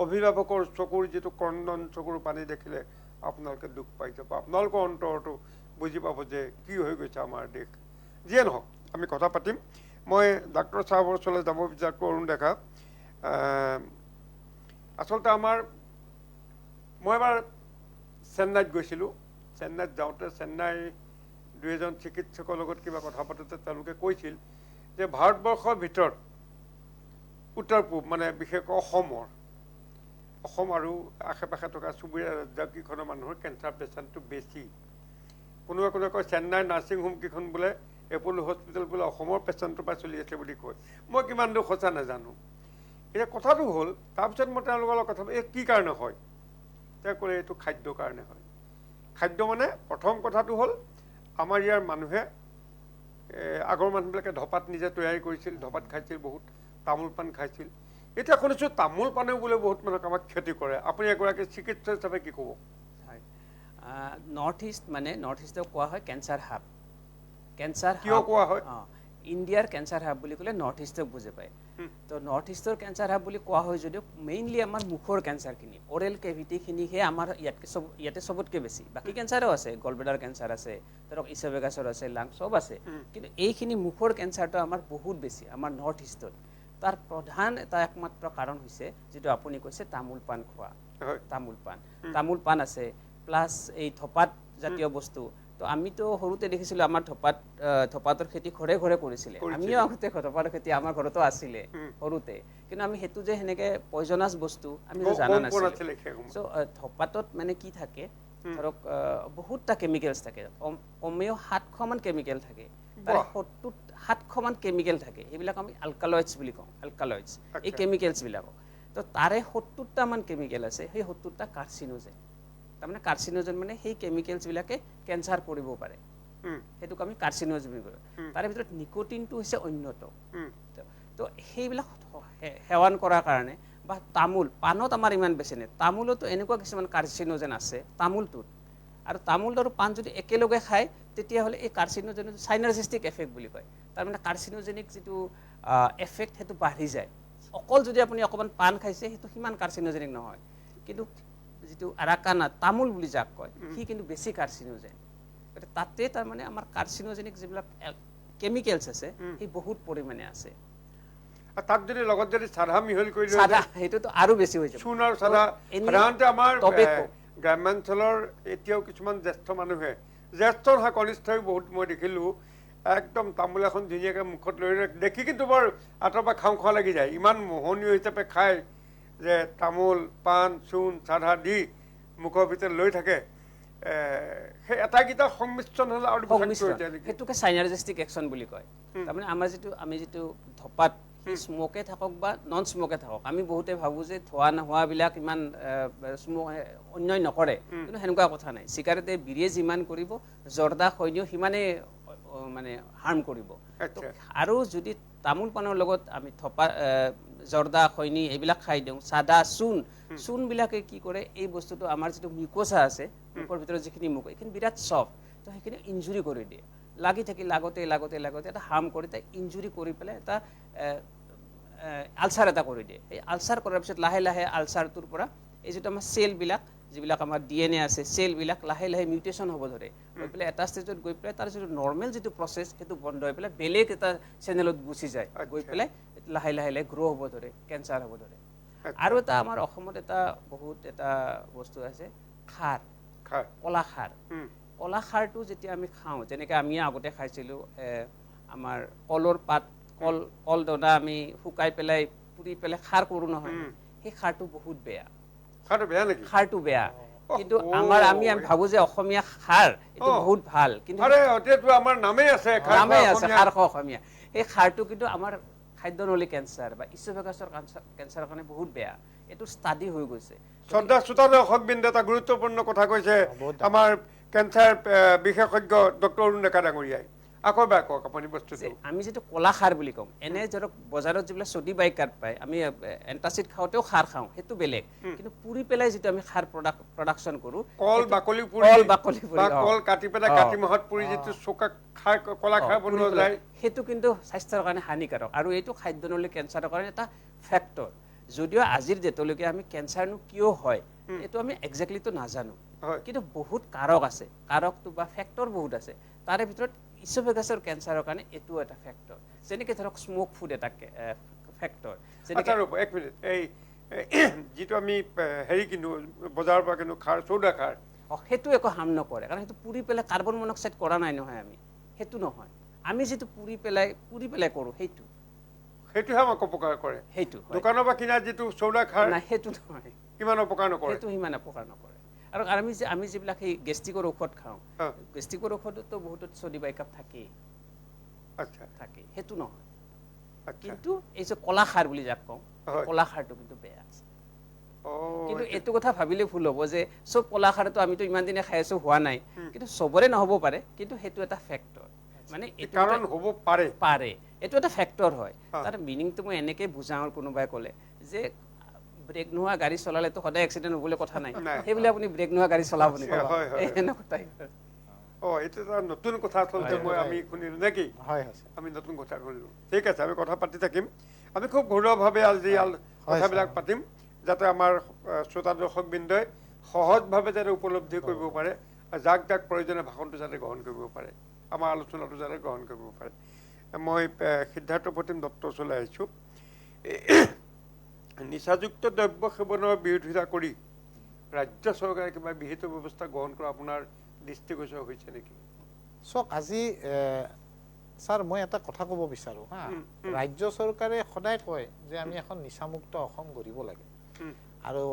অভিভাৱকৰ চকুৰ যিটো ক্ৰন্দন, চকুৰ পানী দেখিলে আপোনালোকে দুখ পাই যাব। আপোনালোকৰ অন্তৰটো বুজি পাব যে কি হৈ গৈছে আমাৰ দেশ। যিয়ে নহওক আমি কথা পাতিম। মই ডাক্তৰ চাহাবৰ ওচৰলৈ যাব বিচাৰোঁ, অৰুণ ডেকা। আচলতে মই এবাৰ চেন্নাইত গৈছিলোঁ। চেন্নাইত যাওঁতে চেন্নাই 2-এজন চিকিৎসকৰ লগত কিবা কথা পাতোঁতে তেওঁলোকে কৈছিল যে ভাৰতবৰ্ষৰ ভিতৰত উত্তৰ পূব, মানে বিশেষকৈ অসম আৰু আশে পাশে থকা চুবুৰীয়া ৰাজ্যকেইখনৰ মানুহৰ কেঞ্চাৰ পেচেণ্টটো বেছি। কোনোবা কয় চেন্নাই নাৰ্ছিং হোমকেইখন বোলে এপ'লো হস্পিটেল বোলে অসমৰ পেচেণ্টৰ পৰা চলি আছে বুলি কয়। মই কিমান দূৰ সঁচা নাজানো। এতিয়া কথাটো হ'ল, তাৰপিছত মই তেওঁলোকৰ লগত কথা এই কি কাৰণে হয়, তেওঁ ক'লে এইটো খাদ্যৰ কাৰণে হয়। খাদ্য মানে প্ৰথম কথাটো হ'ল আমাৰ ইয়াৰ মানুহে আগৰ মানুহবিলাকে ধপাত নিজে তৈয়াৰী কৰিছিল, ধপাত খাইছিল বহুত। তামোল পাণ খাইছিল এতিয়া শুনিছোঁ তামোল পাণেও বোলে বহুত মানুহক আমাক ক্ষতি কৰে আপুনি এগৰাকী চিকিৎসক হিচাপে কি ক'ব হয় নৰ্থ ইষ্ট মানে নৰ্থ ইষ্টক কোৱা হয় কেঞ্চাৰ হাব কেঞ্চাৰ কিয় কোৱা হয় ইণ্ডিয়াৰ কেঞ্চাৰ হাব বুলি ক'লে নৰ্থ ইষ্টক বুজি পায় তো নৰ্থ ইষ্টৰ কেঞ্চাৰ হাব বুলি কোৱা হয় যদিও মেইনলি আমাৰ মুখৰ কেঞ্চাৰখিনি অৰেল কেভিটিখিনিহে আমাৰ ইয়াতে চবতকৈ বেছি বাকী কেঞ্চাৰো আছে গলব্লেডাৰ কেঞ্চাৰ আছে ধৰক ইছ'ফেগাছৰ আছে লাং চব আছে কিন্তু এইখিনি মুখৰ কেঞ্চাৰটো আমাৰ বহুত বেছি আমাৰ নৰ্থ ইষ্টত তাৰ প্ৰধান এটা একমাত্ৰ কাৰণ হৈছে যিটো আপুনি কৈছে তামোল পাণ খোৱা তামোল পাণ আছে প্লাছ এই ধপাত জাতীয় বস্তু তো আমিতো সৰুতে দেখিছিলোঁ আমাৰ ধপাতৰ খেতি ঘৰে ঘৰে কৰিছিলে আমিও আগতে ধপাতৰ খেতি আমাৰ ঘৰতো আছিলে সৰুতে কিন্তু আমি সেইটো যে সেনেকৈ পয়জনাছ বস্তু আমি জানা নাছিলোঁ চ' ধপাতত মানে কি থাকে ধৰক বহুতটা কেমিকেলছ থাকে কমেও 700মান কেমিকেল থাকে তাৰে 700মান কেমিকেল থাকে সেইবিলাক আমি আলকালয়েডছ বুলি কওঁ আলকালয়েডছ এই কেমিকেলছবিলাকক তো তাৰে 70টামান কেমিকেল আছে সেই 70টা কাৰ্চিনোজেন তাৰমানে কাৰ্চিনোজেন মানে সেই কেমিকেলছবিলাকে কেঞ্চাৰ কৰিব পাৰে সেইটোক আমি কাৰ্চিনোজেন বুলি কওঁ তাৰে ভিতৰত নিকোটিনটো হৈছে অন্যতম তো সেইবিলাক সেৱন কৰাৰ কাৰণে বা পাণত আমাৰ ইমান বেছি নাই তামোলতো এনেকুৱা কিছুমান কাৰ্চিনোজেন আছে তামোলটোত আৰু তামোল আৰু পাণ যদি একেলগে খায় তেতিয়াহ'লে এই কাৰ্চিনোজেনিক চাইনাৰ্জিষ্টিক এফেক্ট বুলি কয় তাৰমানে কাৰ্চিনোজেনিক যিটো এফেক্ট সেইটো বাঢ়ি যায় অকল যদি আপুনি অকণমান পাণ খাইছে সেইটো সিমান কাৰ্চিনোজেনিক নহয় কিন্তু যিটো আৰাকানা তামোল বুলি যাক কয় সি কিন্তু বেছি কাৰ্চিনোজেন তাতে তাৰমানে আমাৰ কাৰ্চিনোজেনিক যিবিলাক কেমিকেলছ আছে সেই বহুত পৰিমাণে আছে তাত যদি লগত যদি চাধা মিহলি কৰি সেইটোতো আৰু বেছি হৈ যাব চূণ আৰু চাধা সাধাৰণতে আমাৰ গ্ৰাম্যাঞ্চলৰ এতিয়াও কিছুমান জ্যেষ্ঠ মানুহে জ্যেষ্ঠ নহয় কনিষ্ঠই বহুত মই দেখিলোঁ একদম তামোল এখন ধুনীয়াকৈ মুখত লৈ দেখি কিন্তু বৰ আঁতৰৰ পৰা খাওঁ খাওঁ লাগি যায় ইমান মোহনীয় হিচাপে খায় যে তামোল পাণ চূণ চাধা দি মুখৰ ভিতৰত লৈ থাকে সেই এটাকেইটা সংমিশ্ৰণ হ'লে আৰু সেইটোকে চাইনাৰ্জিষ্টিক একশ্যন বুলি কয় তাৰমানে আমি যিটো ধপাত স্মকে থাকক বা নন স্মকে থাকক আমি বহুতে ভাবোঁ যে ধোৱা নোহোৱাবিলাক ইমান স্মক অন্যায় নকৰে কিন্তু সেনেকুৱা কথা নাই চিগাৰেটে বিড়িয়ে যিমান কৰিব জৰ্দা খৈনিও সিমানেই মানে হাৰ্ম কৰিব আৰু যদি তামোল পাণৰ লগত আমি জৰ্দা খৈনি এইবিলাক খাই দিওঁ চাদা চূণবিলাকে কি কৰে এই বস্তুটো আমাৰ যিটো মিউকোছা আছে মুখৰ ভিতৰত যিখিনি মুখ এইখিনি বিৰাট চফ্ট তো সেইখিনি ইনজুৰি কৰি দিয়ে লাগি থাকি লাগতে এটা হাৰ্ম কৰি তাই ইনজুৰি কৰি পেলাই এটা আলচাৰ এটা কৰি দিয়ে এই আলচাৰ কৰাৰ পিছত লাহে লাহে আলচাৰটোৰ পৰা এই যিটো আমাৰ চেলবিলাক যিবিলাক আমাৰ DNA আছে চেলবিলাক লাহে লাহে মিউটেশ্যন হ'ব ধৰে হৈ পেলাই এটা ষ্টেজত গৈ পেলাই তাৰ যিটো নৰ্মেল যিটো প্ৰচেছ সেইটো বন্ধ হৈ পেলাই বেলেগ এটা চেনেলত গুচি যায় গৈ পেলাই লাহে লাহে গ্ৰ' হ'ব ধৰে কেঞ্চাৰ হ'ব ধৰে আৰু এটা আমাৰ অসমত বহুত এটা বস্তু আছে কলা খাৰটো যেতিয়া আমি খাওঁ যেনেকৈ আমি আগতে খাইছিলোঁ আমাৰ কলৰ পাত কল দনা আমি শুকাই পেলাই পুৰি পেলাই খাৰ কৰোঁ নহয় সেই খাৰটো বহুত বেয়া খাৰটো বেয়া কিন্তু আমি ভাবোঁ যে অসমীয়া খাৰ এইটো বহুত ভাল কিন্তু আমাৰ নামেই আছে খাৰ অসমীয়া সেই খাৰটো কিন্তু আমাৰ খাদ্যনলী কেঞ্চাৰ বা ইছ'ফেগাছৰ কেঞ্চাৰৰ কাৰণে বহুত বেয়া এইটো ষ্টাডি হৈ গৈছে শ্ৰদ্ধা শ্ৰোতা দৰ্শকবৃন্দে এটা গুৰুত্বপূৰ্ণ কথা কৈছে আমাৰ কেঞ্চাৰ বিশেষজ্ঞ ডক্টৰ অৰুণ ডেকা ডাঙৰীয়াই আকৌ এবাৰ কওক আপুনি বস্তুটো আমি যিটো কলা খাৰ বুলি কওঁ এনে ধৰক বজাৰত যিবিলাক চডি বাইকাৰ্ড পায় আমি এণ্টাচিড খাওঁতেও খাৰ খাওঁ সেইটো বেলেগ কিন্তু পুৰি পেলাই যিটো আমি খাৰ প্ৰডাকশ্যন কৰোঁ কল বাকলি কাটি পেলাই কাতি মাহত পুৰি যিটো চোকা খাৰ কলা খাৰ বনোৱা যায় সেইটো কিন্তু স্বাস্থ্যৰ কাৰণে হানিকাৰক আৰু এইটো খাদ্যনলী কেঞ্চাৰৰ কাৰণে এটা ফেক্টৰ যদিও আজিৰ ডেটলৈকে আমি কেঞ্চাৰনো কিয় হয় এইটো আমি একজেক্টলিটো নাজানো কিন্তু বহুত কাৰক আছে কাৰকটো বা ফেক্টৰ বহুত আছে তাৰে ভিতৰত ইছ'ফেগাছৰ কেঞ্চাৰৰ কাৰণে এইটো এটা ফেক্টৰ যেনেকৈ ধৰক স্মক ফুড এটা ফেক্টৰ এক মিনিট এই যিটো আমি হেৰি কিনো বজাৰৰ পৰা কিনো খাৰ চৌদা খাৰ সেইটো একো হাৰ্ম নকৰে কাৰণ সেইটো পুৰি পেলাই কাৰ্বন মনক্সাইড কৰা নাই নহয় আমি সেইটো নহয় আমি যিটো পুৰি পেলাই কৰোঁ সেইটোহে আমাক অপকাৰ কৰে সেইটো দোকানৰ পৰা কিনা যিটো চৌদা খাৰ নাই সেইটো নহয় কিমান অপকাৰ নকৰে সেইটো সিমান অপকাৰ নকৰে আৰু আমি যিবিলাক সেই গেষ্ট্ৰিকৰ ঔষধ খাওঁ গেষ্ট্ৰিকৰ ঔষধতো বহুতো চডি বাইকাপ থাকেই থাকে সেইটো নহয় কিন্তু এই যে কলা খাৰ বুলি যাক কওঁ কলা খাৰটো কিন্তু বেয়া আছে কিন্তু এইটো কথা ভাবিলে ভুল হ'ব যে চব কলা খাৰটো আমিতো ইমান দিনে খাই আছোঁ হোৱা নাই কিন্তু চবৰে নহ'ব পাৰে কিন্তু সেইটো এটা ফেক্টৰ মানে কাৰণ হ'ব পাৰে এইটো এটা ফেক্টৰ হয় তাৰ মিনিংটো মই এনেকৈ বুজাওঁ কোনোবাই ক'লে যে ব্ৰেক নোহোৱা গাড়ী চলালেতো সদায় এক্সিডেণ্ট হ'বলৈ কথা নাই সেইবুলি আপুনি ব্ৰেক নোহোৱা গাড়ী চলাব নেকি এনেকুৱা টাইপ এইটো এটা নতুন কথা আচলতে আমি শুনিলোঁ নেকি আমি নতুন কথা শুনিলোঁ ঠিক আছে আমি কথা পাতি থাকিম আমি খুব ঘৰুৱাভাৱে আজি কথাবিলাক পাতিম যাতে আমাৰ শ্ৰোতা দৰ্শকবৃন্দই সহজভাৱে যাতে উপলব্ধি কৰিব পাৰে যাক যাক প্ৰয়োজনীয় ভাষণটো যাতে গ্ৰহণ কৰিব পাৰে আমাৰ আলোচনাটো যাতে গ্ৰহণ কৰিব পাৰে মই সিদ্ধাৰ্থ প্ৰতিম দত্ত ওচৰলৈ আহিছোঁ নিচাযুক্ত দ্ৰব্য সেৱনৰ বিৰোধিতা কৰি ৰাজ্য চৰকাৰে কিবা বিহিত ব্যৱস্থা গ্ৰহণ কৰা আপোনাৰ দৃষ্টিগোচৰ হৈছে নেকি চাওক আজি ছাৰ মই এটা কথা ক'ব বিচাৰোঁ হা ৰাজ্য চৰকাৰে সদায় কয় যে আমি এখন নিচামুক্ত অসম গঢ়িব লাগে আৰু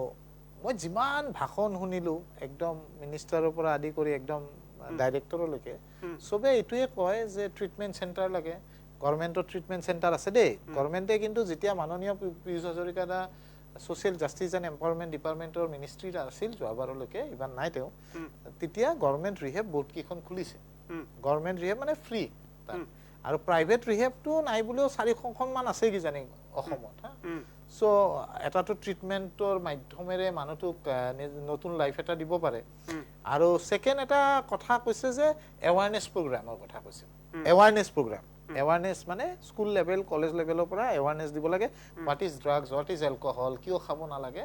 মই যিমান ভাষণ শুনিলোঁ একদম মিনিষ্টাৰৰ পৰা আদি কৰি একদম ডাইৰেক্টৰলৈকে চবে এইটোৱে কয় যে ট্ৰিটমেণ্ট চেণ্টাৰ লাগে গভৰ্ণমেণ্টৰ ট্ৰিটমেণ্ট চেণ্টাৰ আছে দেই গভৰ্ণমেণ্টে কিন্তু যেতিয়া মাননীয় পীযুষ হাজৰিকা দা ছ'চিয়েল জাষ্টিছ এণ্ড এম্পাৱাৰমেণ্ট ডিপাৰ্টমেণ্টৰ মিনিষ্ট্ৰীত আছিল যোৱাবাৰলৈকে ইমান নাই তেওঁ তেতিয়া গভৰ্ণমেণ্ট ৰিহেব বহুতকেইখন খুলিছে গভৰ্ণমেণ্ট ৰিহেব মানে ফ্ৰী আৰু প্ৰাইভেট ৰিহেবটো নাই বুলিও 400খনমান আছে কিজানি অসমত হা চ' এটাতো ট্ৰিটমেণ্টৰ মাধ্যমেৰে মানুহটোক নতুন লাইফ এটা দিব পাৰে আৰু ছেকেণ্ড এটা কথা কৈছে যে এৱাৰনেছ প্ৰগ্ৰামৰ কথা কৈছে এৱাৰনেছ প্ৰগ্ৰাম এৱাৰনেছ মানে স্কুল লেভেল কলেজ লেভেলৰ পৰা এৱাৰনেছ দিব লাগে what is drugs what is alcohol কিয় খাব নালাগে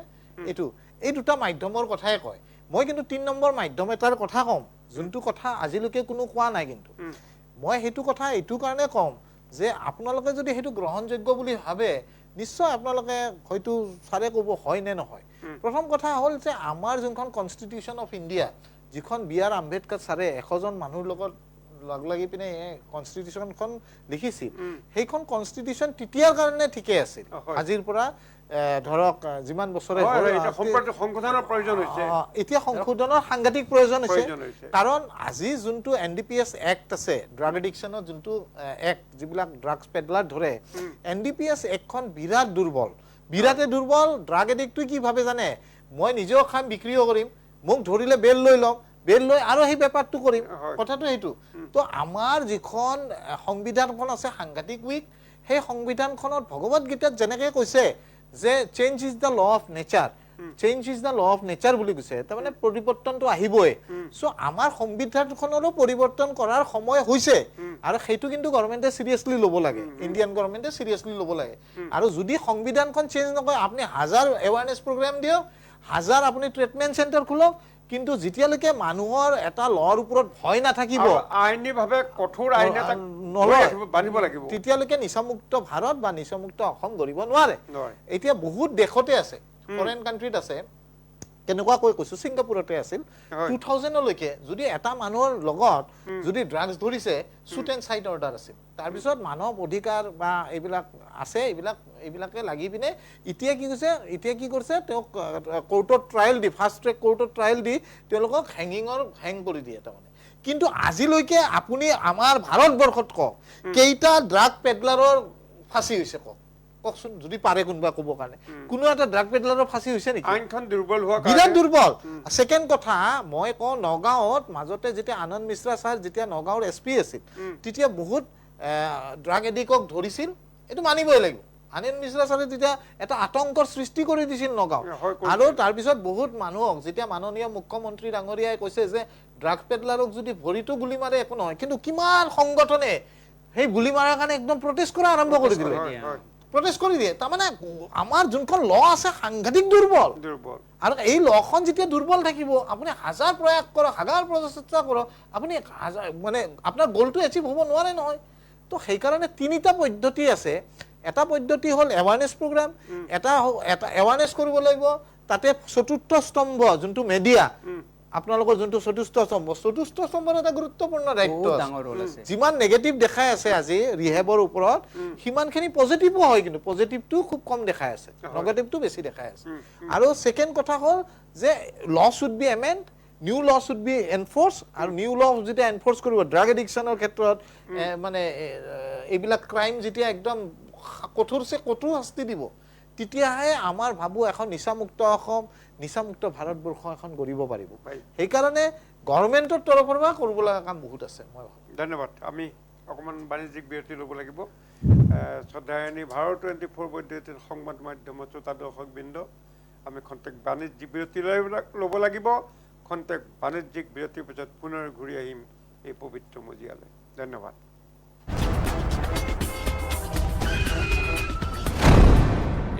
এই দুটা মাধ্যমৰ কথাই কয় মই কিন্তু 3 নম্বৰ মাধ্যম এটাৰ কথা ক'ম যোনটো কথা আজিলৈকে কোনো কোৱা নাই কিন্তু মই সেইটো কথা এইটো কাৰণে ক'ম যে আপোনালোকে যদি সেইটো গ্ৰহণযোগ্য বুলি ভাবে নিশ্চয় আপোনালোকে হয়তো ছাৰে ক'ব হয় নে নহয় প্ৰথম কথা হ'ল যে আমাৰ যোনখন কনষ্টিটিউশ্যন অফ ইণ্ডিয়া যিখন B.R. আম্বেদকাৰ ছাৰে 100জন মানুহৰ লগত লগ লাগি পিনে কনষ্টিটিউশ্যনখন লিখিছিল সেইখন কনষ্টিটিউশ্যন তেতিয়াৰ কাৰণে ঠিকে আছিল আজিৰ পৰা ধৰক যিমান বছৰে সংশোধনৰ প্ৰয়োজন হৈছে এতিয়া সংশোধনৰ সাংঘাতিক প্ৰয়োজন হৈছে কাৰণ আজি যোনটো NDPS এক্ট আছে ড্ৰাগ এডিকশ্যনৰ যোনটো এক্ট যিবিলাক ড্ৰাগছ পেডলাৰ ধৰে NDPS এক্টখন বিৰাটে দুৰ্বল ড্ৰাগ এডিক্টটো কি ভাবে জানে মই নিজেও খাম বিক্ৰীও কৰিম মোক ধৰিলে বেল লৈ ল'ম বেল লৈ আৰু সেই বেপাৰটো কৰিম কথাটো সেইটো তো আমাৰ যিখন সংবিধানখন আছে সাংঘাতিক উইক সেই সংবিধানখনত ভগৱত গীতাত যেনেকৈ কৈছে যে change is the law of nature change is the law of nature বুলি কৈছে তাৰমানে পৰিৱৰ্তনটো আহিবই চ' আমাৰ সংবিধানখনৰো পৰিৱৰ্তন কৰাৰ সময় হৈছে আৰু সেইটো কিন্তু গভৰ্ণমেণ্টে চিৰিয়াছলি ল'ব লাগে ইণ্ডিয়ান গভৰ্ণমেণ্টে চিৰিয়াছলি ল'ব লাগে আৰু যদি সংবিধানখন চেঞ্জ নকৰে আপুনি 1000 এৱাৰনেছ প্ৰগ্ৰাম দিয়ক 1000 আপুনি ট্ৰিটমেণ্ট চেণ্টাৰ খোলক কিন্তু যেতিয়ালৈকে মানুহৰ এটা লৰ ওপৰত ভয় নাথাকিব আইনীভাৱে কঠোৰ আইন এটা বান্ধিব লাগিব তেতিয়ালৈকে নিচামুক্ত ভাৰত বা নিচামুক্ত অসম গঢ়িব নোৱাৰে এতিয়া বহুত দেশতে আছে ফৰেন কাণ্ট্ৰিত আছে কেনেকুৱাকৈ কৈছো ছিংগাপুৰতে আছিল 2000লৈকে যদি এটা মানুহৰ লগত যদি ড্ৰাগছ ধৰিছে শুট এণ্ড চাইট অৰ্ডাৰ আছিল তাৰপিছত মানৱ অধিকাৰ বা এইবিলাক আছে এইবিলাকে লাগি পিনে এতিয়া কি কৰিছে তেওঁক কোৰ্টত ট্ৰায়েল দি ফাৰ্ষ্ট ট্ৰেক কোৰ্টত ট্ৰায়েল দি তেওঁলোকক হেং কৰি দিয়ে তাৰমানে কিন্তু আজিলৈকে আপুনি আমাৰ ভাৰতবৰ্ষত কওক কেইটা ড্ৰাগ পেডলাৰৰ ফাঁচি হৈছে কওকচোন যদি পাৰে কোনোবা ক'ব কাৰণে কোনো এটা ড্ৰাগ পেডলাৰৰ ফাঁচি হৈছে নেকি আইনখন দুৰ্বল হোৱা বিৰাট দুৰ্বল ছেকেণ্ড কথা মই কওঁ নগাঁৱত মাজতে যেতিয়া আনন্দ মিশ্ৰা ছাৰ যেতিয়া নগাঁৱৰ SP আছিল তেতিয়া বহুত ড্ৰাগ এডিক্টক ধৰিছিল এইটো মানিবই লাগিব আনন্দ মিশ্ৰা ছাৰে তেতিয়া এটা আতংকৰ সৃষ্টি কৰি দিছিল নগাঁও আৰু তাৰপিছত বহুত মানুহক যেতিয়া মাননীয় মুখ্যমন্ত্ৰী ডাঙৰীয়াই কৈছে যে ড্ৰাগ পেডলাৰক যদি ভৰিটো গুলি মাৰে একো নহয় কিন্তু কিমান সংগঠনে সেই গুলি মাৰাৰ কাৰণে একদম প্ৰটেষ্ট কৰা আৰম্ভ কৰি দিলে প্ৰটেষ্ট কৰি দিয়ে তাৰমানে আমাৰ যোনখন ল আছে সাংঘাতিক দুৰ্বল আৰু এই লখন যেতিয়া দুৰ্বল থাকিব আপুনি 1000 প্ৰয়াস কৰক 1000 প্ৰচেষ্টা কৰক আপুনি মানে আপোনাৰ গ'লটো এচিভ হ'ব নোৱাৰে নহয় তো সেইকাৰণে তিনিটা পদ্ধতি আছে এটা পদ্ধতি হ'ল এৱাৰনেছ প্ৰগ্ৰাম এটা এৱাৰনেছ কৰিব লাগিব তাতে চতুৰ্থ স্তম্ভ যোনটো মিডিয়া আপোনালোকৰ যোনটো চতুৰ্থ স্তম্ভৰ এটা গুৰুত্বপূৰ্ণ দায়িত্ব যিমান নেগেটিভ দেখাই আছে আজি ৰিহেবৰ ওপৰত সিমানখিনি পজিটিভো হয় কিন্তু পজিটিভটো খুব কম দেখাই আছে নেগেটিভটো বেছি দেখাই আছে আৰু ছেকেণ্ড কথা হ'ল যে ল শুড বি এমেণ্ড নিউ ল শুড বি এনফৰ্চ আৰু নিউ ল যেতিয়া এনফৰ্চ কৰিব ড্ৰাগ এডিকশ্যনৰ ক্ষেত্ৰত মানে এইবিলাক ক্ৰাইম যেতিয়া একদম কঠোৰছে কঠোৰ শাস্তি দিব তেতিয়াহে আমাৰ ভাবো এখন নিচামুক্ত অসম নিচামুক্ত ভাৰতবৰ্ষ এখন গঢ়িব পাৰিব সেইকাৰণে গভৰ্ণমেণ্টৰ তৰফৰ পৰা কৰিব লগা কাম বহুত আছে মই ভাবো ধন্যবাদ আমি অকণমান বাণিজ্যিক বিৰতি ল'ব লাগিব শ্ৰদ্ধায়নী ভাৰত 24 বৈদ্যুতিক সংবাদ মাধ্যমৰ শ্ৰোতা দৰ্শকবৃন্দ আমি খন্তেক বাণিজ্যিক বিৰতি ল'ব লাগিব খন্তেক বাণিজ্যিক বিৰতিৰ পিছত পুনৰ ঘূৰি আহিম এই পবিত্ৰ মজিয়ালৈ ধন্যবাদ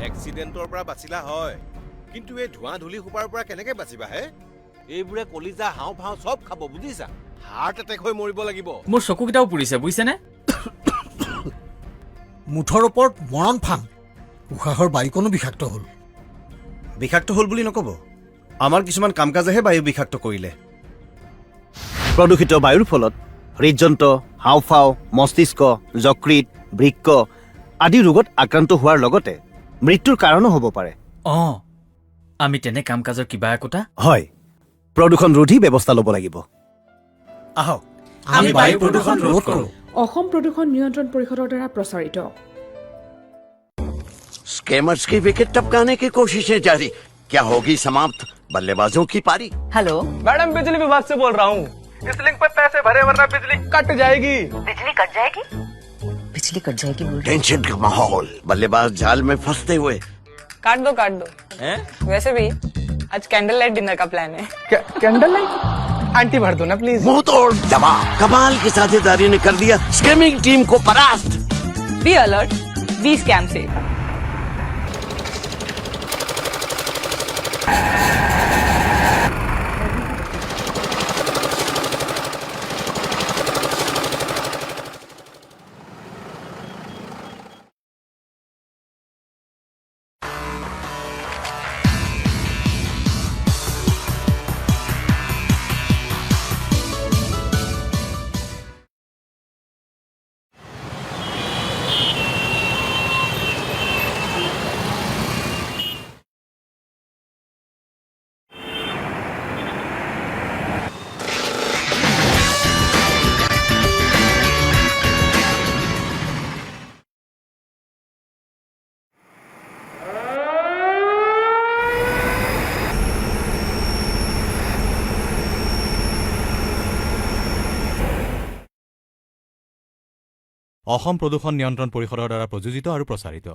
এক্সিডেণ্টৰ পৰা বাচিলা হয় কিন্তু এই ধোঁৱা ধূলি সোপাৰ পৰা কেনেকৈ বাচিবা হে এইবোৰে কলিজা হাওঁফাওঁ চব খাব বুজিছা হাৰ্ট এটেক হৈ মৰিব লাগিব মোৰ চকুকেইটাও পুৰিছে বুজিছেনে মুঠৰ ওপৰত মৰণ ফান উশাহৰ বায়ুকণো বিষাক্ত হ'ল বিষাক্ত হ'ল বুলি নক'ব আমাৰ কিছুমান কাম কাজেহে বায়ু বিষাক্ত কৰিলে প্ৰদূষিত বায়ুৰ ফলত হৃদযন্ত্ৰ হাওঁফাওঁ মস্তিষ্ক যকৃত বৃক্ক আদি ৰোগত আক্ৰান্ত হোৱাৰ লগতে মৃত্যুৰ কাৰণো হ'ব পাৰে আমি তেনে কাম কাজৰ কিবা একোটা হয় প্ৰদূষণ ৰোধী ব্যৱস্থা ল'ব লাগিব আহক আমি বায়ু প্ৰদূষণ ৰোধ কৰোঁ অসম প্ৰদূষণ নিয়ন্ত্ৰণ পৰিষদৰ দ্বাৰা প্ৰচাৰিত स्कैमर्स की विकेट टपकाने की कोशिशें जारी क्या होगी समाप्त बल्लेबाजों की पारी हेलो मैडम बिजली विभाग से बोल रहा हूँ इस लिंक पे पैसे भरे वरना बिजली कट जाएगी बिजली कट जाएगी बिजली कट जाएगी बोल टेंशन का माहौल बल्लेबाज जाल में फंसते हुए काट दो वैसे भी आज कैंडल लाइट डिनर का प्लान है कैंडल लाइट आंटी भर दो ना प्लीज मुंह तोड़ दबाव कमाल की साझेदारी ने कर दिया स्कैमिंग टीम को परास्त बी अलर्ट बी स्कैम से অসম প্ৰদূষণ নিয়ন্ত্ৰণ পৰিষদৰ দ্বাৰা প্ৰযোজিত আৰু প্ৰচাৰিত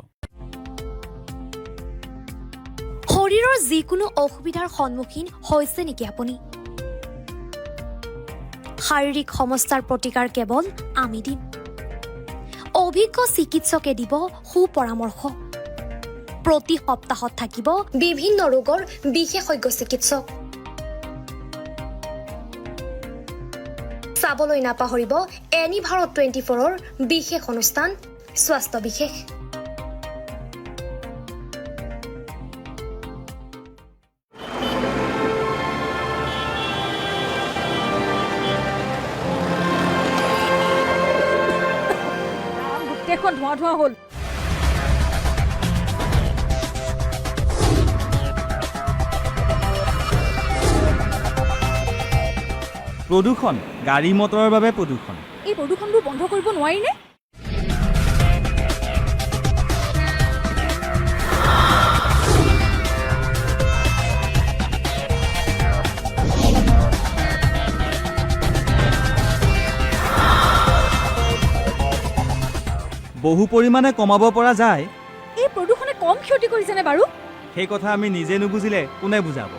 শৰীৰৰ যিকোনো অসুবিধাৰ সন্মুখীন হৈছে নেকি আপুনি শাৰীৰিক সমস্যাৰ প্ৰতিকাৰ কেৱল আমি দিম অভিজ্ঞ চিকিৎসকে দিব সুপৰামৰ্শ প্ৰতি সপ্তাহত থাকিব বিভিন্ন ৰোগৰ বিশেষজ্ঞ চিকিৎসক চাবলৈ নাপাহৰিব এনি ভাৰত 24ৰ বিশেষ অনুষ্ঠান স্বাস্থ্য বিশেষ গোটেইখন ধোঁৱা ধোঁৱা হ'ল প্ৰদূষণ গাড়ী মটৰৰ বাবে প্ৰদূষণ এই প্ৰদূষণবোৰ বন্ধ কৰিব নোৱাৰি নে বহু পৰিমাণে কমাব পৰা যায় এই প্ৰদূষণে কম ক্ষতি কৰিছেনে বাৰু সেই কথা আমি নিজে নুবুজিলে কোনে বুজাব